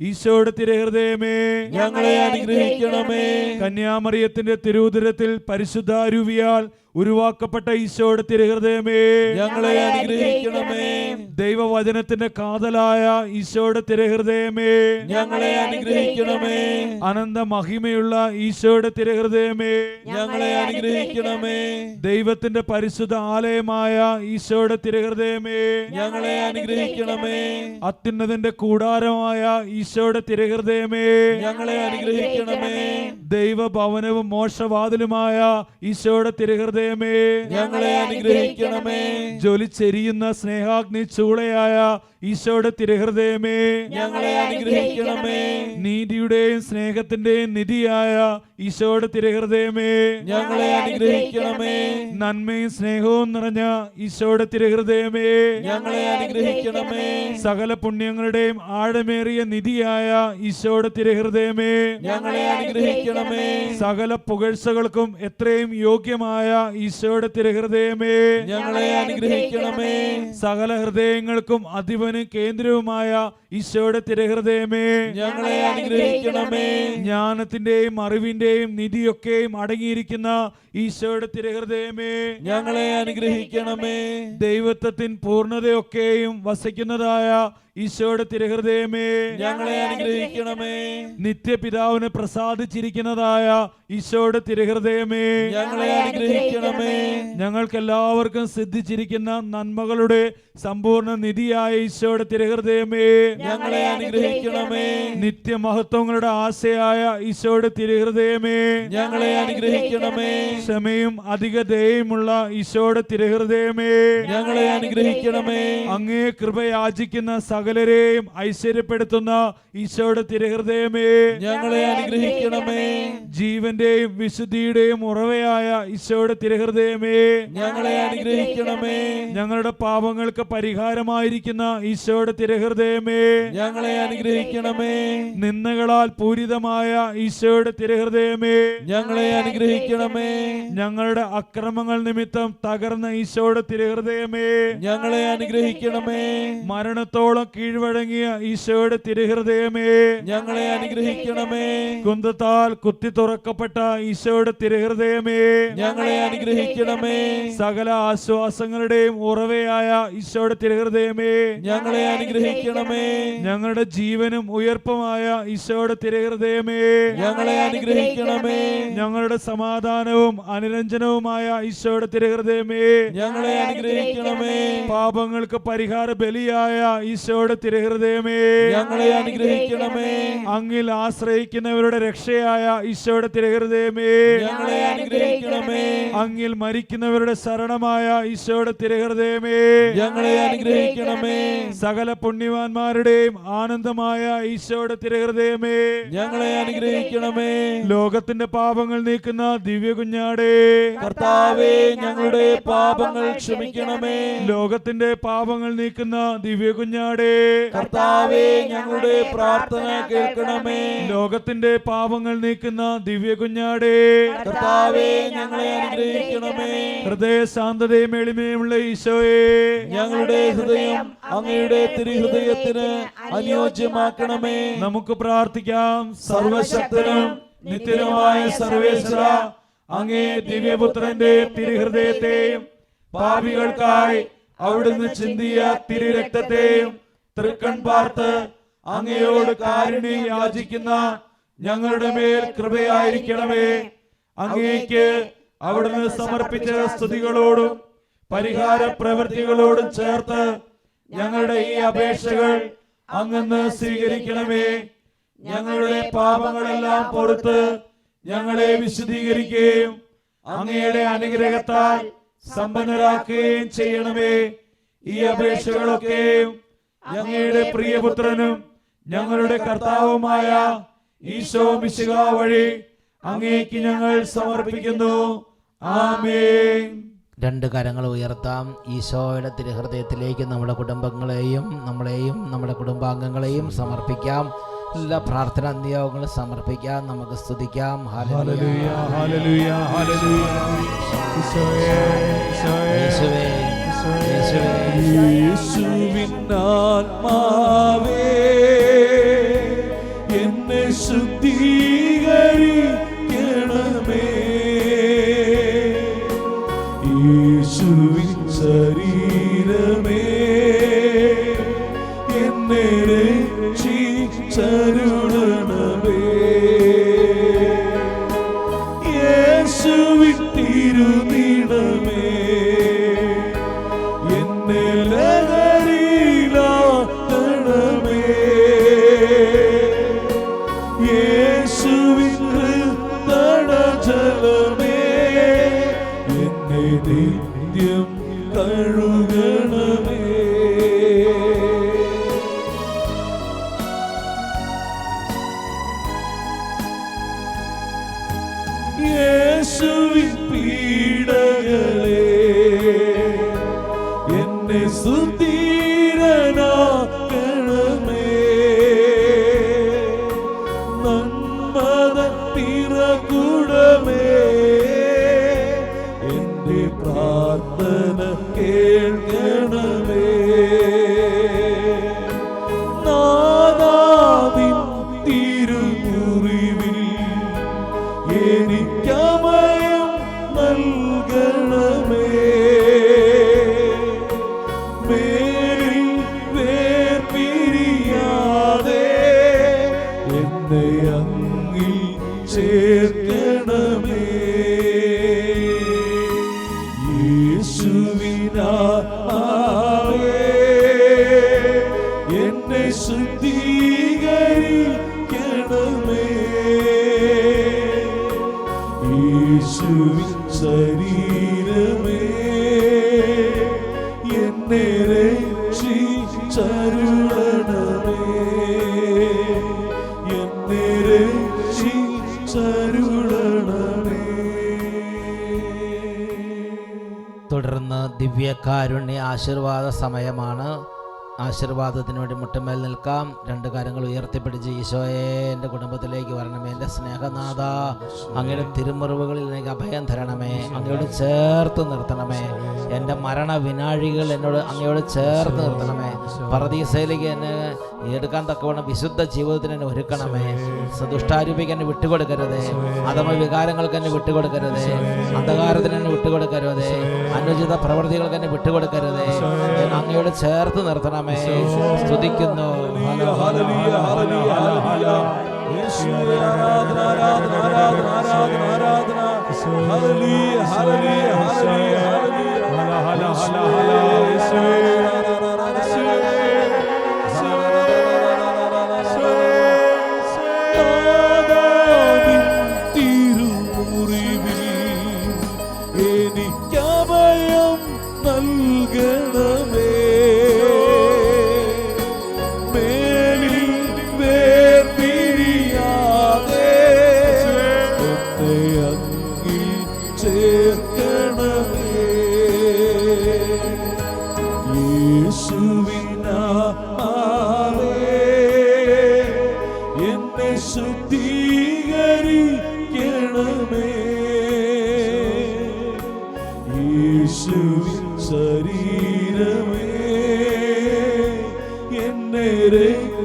ഈശോയുടെ തിരുഹൃദയമേ, ഞങ്ങളെ അനുഗ്രഹിക്കണമേ. കന്യാമറിയത്തിന്റെ തിരുവുദരത്തിൽ പരിശുദ്ധാരൂപിയാൽ ഉരുവാക്കപ്പെട്ട ഈശോയുടെ തിരുഹൃദയമേ, ഞങ്ങളെ അനുഗ്രഹിക്കണമേ. ദൈവവചനത്തിന്റെ കാതലായ ഈശോയുടെ തിരുഹൃദയമേ, ഞങ്ങളെ അനുഗ്രഹിക്കണമേ. അനന്ത മഹിമയുള്ള ഈശോയുടെ തിരുഹൃദയമേ, ഞങ്ങളെ അനുഗ്രഹിക്കണമേ. ദൈവത്തിന്റെ പരിശുദ്ധ ആലയമായ ഈശോയുടെ തിരുഹൃദയമേ, ഞങ്ങളെ അനുഗ്രഹിക്കണമേ. അത്യുന്നതന്റെ കൂടാരമായ ഈശോയുടെ തിരുഹൃദയമേ, ഞങ്ങളെ അനുഗ്രഹിക്കണമേ. ദൈവഭവനവും മോക്ഷവാതിലുമായ ഈശോയുടെ തിരുഹൃദയമേ, ഞങ്ങളെ അനുഗ്രഹിക്കണമേ. ജ്വലിച്ചെരിയുന്ന സ്നേഹാഗ്നി ചൂളയായ ഈശോയുടെ തിരുഹൃദയമേ, ഞങ്ങളെ അനുഗ്രഹിക്കണമേ. നീതിയുടെയും സ്നേഹത്തിന്റെയും നിധിയായ ഈശോയുടെ തിരുഹൃദയമേ, ഞങ്ങളെ അനുഗ്രഹിക്കണമേ. നന്മയും സ്നേഹവും നിറഞ്ഞ ഈശോയുടെ തിരുഹൃദയമേ, ഞങ്ങളെ അനുഗ്രഹിക്കണമേ. സകല പുണ്യങ്ങളുടെയും ആഴമേറിയ നിധിയായ ഈശോയുടെ തിരുഹൃദയമേ, ഞങ്ങളെ അനുഗ്രഹിക്കണമേ. സകല പുകഴ്ചകൾക്കും എത്രയും യോഗ്യമായ ഈശോയുടെ തിരുഹൃദയമേ, ഞങ്ങളെ അനുഗ്രഹിക്കണമേ. സകല ഹൃദയങ്ങൾക്കും അധിപനും കേന്ദ്രവുമായ ഈശോയുടെ തിരുഹൃദയമേ, ഞങ്ങളെ അനുഗ്രഹിക്കണമേ. ജ്ഞാനത്തിന്റെയും അറിവിന്റെയും നിധിയൊക്കെയും അടങ്ങിയിരിക്കുന്ന ഈശോയുടെ തിരുഹൃദയമേ, ഞങ്ങളെ അനുഗ്രഹിക്കണമേ. ദൈവത്വത്തിൻ പൂർണ്ണതയൊക്കെയും വസിക്കുന്നതായ ഈശോയുടെ തിരുഹൃദയമേ, ഞങ്ങളെ അനുഗ്രഹിക്കണമേ. നിത്യപിതാവിന് പ്രസാദിച്ചിരിക്കുന്നതായ ഈശോയുടെ തിരുഹൃദയമേ, ഞങ്ങളെ അനുഗ്രഹിക്കണമേ. ഞങ്ങൾക്കെല്ലാവർക്കും സിദ്ധിച്ചിരിക്കുന്ന നന്മകളുടെ സമ്പൂർണ്ണ നിധിയായ ഈശോയുടെ തിരുഹൃദയമേ, ഞങ്ങളെ അനുഗ്രഹിക്കണമേ. നിത്യമഹത്വങ്ങളുടെ ആശയായ ഈശോയുടെ തിരുഹൃദയമേ, ഞങ്ങളെ അനുഗ്രഹിക്കണമേ. ക്ഷമയും അധിക ദയയുമുള്ള ഈശോയുടെ തിരുഹൃദയമേ, ഞങ്ങളെ അനുഗ്രഹിക്കണമേ. അങ്ങേ കൃപ യാചിക്കുന്ന സകലരെയും ഐശ്വര്യപ്പെടുത്തുന്ന ഈശോയുടെ തിരുഹൃദയമേ, ഞങ്ങളെ അനുഗ്രഹിക്കണമേ. ജീവന്റെയും വിശുദ്ധിയുടെയും ഉറവയായ ഈശോയുടെ തിരുഹൃദയമേ, ഞങ്ങളെ അനുഗ്രഹിക്കണമേ. ഞങ്ങളുടെ പാപങ്ങൾക്ക് പരിഹാരമായിരിക്കുന്ന ഈശോയുടെ തിരുഹൃദയമേ, ഞങ്ങളെ അനുഗ്രഹിക്കണമേ. നിന്ദകളാൽ പൂരിതമായ ഈശോയുടെ തിരുഹൃദയമേ, ഞങ്ങളെ അനുഗ്രഹിക്കണമേ. ഞങ്ങളുടെ അക്രമങ്ങൾ നിമിത്തം തകർന്ന ഈശോയുടെ തിരുഹൃദയമേ, ഞങ്ങളെ അനുഗ്രഹിക്കണമേ. മരണത്തോളം കീഴ്വഴങ്ങിയ ഈശോയുടെ തിരുഹൃദയമേ, ഞങ്ങളെ അനുഗ്രഹിക്കണമേ. കുന്തത്താൽ കുത്തി തുറക്കപ്പെട്ട ഈശോയുടെ തിരുഹൃദയമേ, ഞങ്ങളെ അനുഗ്രഹിക്കണമേ. സകല ആശ്വാസങ്ങളുടെയും ഉറവയായ ഈശോയുടെ തിരുഹൃദയമേ, ഞങ്ങളെ അനുഗ്രഹിക്കണമേ. ഞങ്ങളുടെ ജീവനും ഉയർപ്പുമായ ഈശോയുടെ തിരുഹൃദയമേ, ഞങ്ങളെ അനുഗ്രഹിക്കണമേ. ഞങ്ങളുടെ സമാധാനവും അനുരഞ്ജനവുമായ ഈശോയുടെ തിരുഹൃദയമേ, ഞങ്ങളെ അനുഗ്രഹിക്കണമേ. പാപങ്ങൾക്ക് പരിഹാര ബലിയായ ഈശോയുടെ തിരുഹൃദയമേ, ഞങ്ങളെ അനുഗ്രഹിക്കണമേ. അങ്ങിൽ ആശ്രയിക്കുന്നവരുടെ രക്ഷയായ ഈശോയുടെ തിരുഹൃദയമേ, ഞങ്ങളെ അനുഗ്രഹിക്കണമേ. അങ്ങിൽ മരിക്കുന്നവരുടെ ശരണമായ ഈശോയുടെ തിരുഹൃദയമേ, ഞങ്ങളെ അനുഗ്രഹിക്കണമേ. സകല പുണ്യവാന്മാരുടെയും ആനന്ദമായ ഈശോയുടെ തിരുഹൃദയമേ, ഞങ്ങളെ അനുഗ്രഹിക്കണമേ. ലോകത്തിന്റെ പാപങ്ങൾ നീക്കുന്ന ദിവ്യ കുഞ്ഞാടേ, കർത്താവേ ഞങ്ങളുടെ പാപങ്ങൾ ക്ഷമിക്കണമേ. ലോകത്തിന്റെ പാപങ്ങൾ നീക്കുന്ന ദിവ്യ കുഞ്ഞാടേ, കർത്താവേ ഞങ്ങളുടെ പ്രാർത്ഥന കേൾക്കണമേ. ലോകത്തിന്റെ പാപങ്ങൾ നീക്കുന്ന ദിവ്യ കുഞ്ഞാടേ, കർത്താവേ ഞങ്ങളെ അനുഗ്രഹിക്കണമേ. ഹൃദയ ശാന്തതയും എളിമയുമുള്ള ഈശോയെ, ഞങ്ങളുടെ ഹൃദയം അങ്ങയുടെ തിരുഹൃദയത്തിന് അനുയോജ്യമാക്കണമേ. നമുക്ക് പ്രാർത്ഥിക്കാം. സർവശക്തനും നിത്യനുമായ സർവേശ്വര, അങ്ങേ ദിവ്യപുത്രന്റെ തിരുഹൃദയത്തെയും പാപികൾക്കായി അവിടുന്ന് ചിന്തിയ തിരുരക്തത്തെയും തൃക്കൺ പാർത്ത് അങ്ങയോട് കാരുണ്യം യാചിക്കുന്ന ഞങ്ങളുടെ മേൽ കൃപയായിരിക്കണമേ. അങ്ങേക്ക് അവിടുന്ന് സമർപ്പിച്ച സ്തുതികളോടും പരിഹാര പ്രവൃത്തികളോടും ചേർത്ത് ഞങ്ങളുടെ ഈ അപേക്ഷകൾ അങ്ങന്ന് സ്വീകരിക്കണമേ. ഞങ്ങളുടെ പാപങ്ങളെല്ലാം പൊറുത്ത് ഞങ്ങളെ വിശുദ്ധീകരിക്കുകയും അങ്ങയുടെ അനുഗ്രഹത്താൽ സമ്പന്നരാക്കുകയും ചെയ്യണമേ. ഈ അപേക്ഷകളൊക്കെയും അങ്ങയുടെ പ്രിയപുത്രനും ഞങ്ങളുടെ കർത്താവുമായ ഈശോ മിശിഹാ വഴി അങ്ങേക്ക് ഞങ്ങൾ സമർപ്പിക്കുന്നു. ആമേൻ. രണ്ട് കരങ്ങൾ ഉയർത്താം. ഈശോയുടെ തിരുഹൃദയത്തിലേക്ക് നമ്മുടെ കുടുംബങ്ങളെയും നമ്മുടെ കുടുംബാംഗങ്ങളെയും സമർപ്പിക്കാം. എല്ലാ പ്രാർത്ഥനാ നിയോഗങ്ങളും സമർപ്പിക്കാം. നമുക്ക് സ്തുതിക്കാം. Hallelujah, hallelujah, hallelujah. ഈശോയേ, ഈശോയേ, യേശുവേ, യേശുവേ, യേശുവിൻ ആത്മാവേ എന്നെ ശുദ്ധീകരിക്കണമേ. യേശുവിൻ ശരീരമേ എന്നെ രക്ഷിച്ചരുളണമേ. യേശുവിൻ തിരുനിണമേ എന്നെ ലഹരിയിലാക്കണമേ. യേശുവിൻ ഹൃദയജലമേ എന്നെ നിത്യം കഴുകണമേ. യേശുവിൻ പീഡകളെ എന്നെ സുധീരനാക്കണമേ. നന്മത തിറകുടമേ എന്റെ പ്രാർത്ഥന കേൾക്കണമേ. നാദാവിൻ തിരുമുറിവിൽ എനിക്കഭയം നൽകണമേ. മേലിൽ വേർപിരിയാതെ എന്നെ അങ്ങിൽ ചേർക്കണമേ. യേശുവിനാവേ എന്നെ ശുദ്ധീകരിക്കണമേ. യേശുവിൻ ശരീരമേ എന്നെ രക്ഷിച്ചരുളണമേ. എന്നെ രക്ഷിച്ചരുളണമേ. തുടർന്ന് ദിവ്യകാരുണ്യ ആശീർവാദ സമയമാണ്. ആശീർവാദത്തിന് വേണ്ടി മുട്ടുമേൽ നിൽക്കാം. രണ്ട് കാര്യങ്ങൾ ഉയർത്തിപ്പിടിച്ച് ഈശോയെ എൻ്റെ കുടുംബത്തിലേക്ക് വരണമേ. എൻ്റെ സ്നേഹനാഥ, അങ്ങയുടെ തിരുമുറിവുകളിൽ എനിക്ക് അഭയം തരണമേ. അങ്ങയോട് ചേർത്ത് നിർത്തണമേ. എൻ്റെ മരണ വിനാഴികൾ എന്നോട് അങ്ങയോട് ചേർത്ത് നിർത്തണമേ. പറുദീസയിലേക്ക് എന്നെ എടുക്കാൻ തക്കവണ്ണം വിശുദ്ധ ജീവിതത്തിന് എന്നെ ഒരുക്കണമേ. സദുഷ്ടാരൂപിക്ക് എന്നെ വിട്ടുകൊടുക്കരുതേ. അധമ വികാരങ്ങൾക്ക് എന്നെ വിട്ടുകൊടുക്കരുതേ. അന്ധകാരത്തിന് എന്നെ വിട്ടുകൊടുക്കരുതേ. അനുചിത പ്രവൃത്തികൾക്ക് എന്നെ വിട്ടുകൊടുക്കരുതേ. എന്നെ അങ്ങയോട് ചേർത്ത് നിർത്തണമേ. സ്തുതിക്കുന്നു. Hallelujah, hallelujah, hallelujah. യേശുവേ ആരാധന, ആരാധന, ആരാധന, ആരാധന, ആരാധന. ഹല്ലേലൂയ, ഹല്ലേലൂയ, ഹല്ലേലൂയ, തിരുമുറിവിൽ എനിക്കഭയം നൽകണമേ. മേലിൽ വേർപിരിയാതെ എന്നെ അങ്ങിൽ ചേർക്കണമേ. യേശുവിനാവേ എന്നെ ശുദ്ധീകരിക്കണമേ. യേശുവിൻ ശരീരമേ എന്നെ രക്ഷിച്ചരുളണമേ.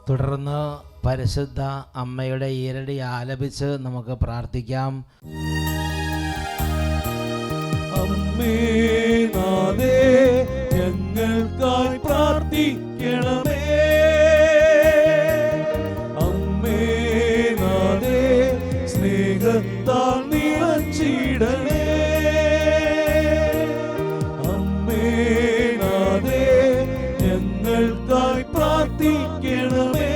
തുടർന്ന് പരിശുദ്ധ അമ്മയുടെ ഈരടി ആലപിച്ച് നമുക്ക് പ്രാർത്ഥിക്കാം. അമ്മേ നാഥേ ഞങ്ങൾക്കായി പ്രാർത്ഥിക്കണമേ. അമ്മേ നാഥേ സ്നേഹത്താൽ നിറച്ചിടണേ. അമ്മേ നാഥേ ഞങ്ങൾക്കായി പ്രാർത്ഥിക്കണമേ.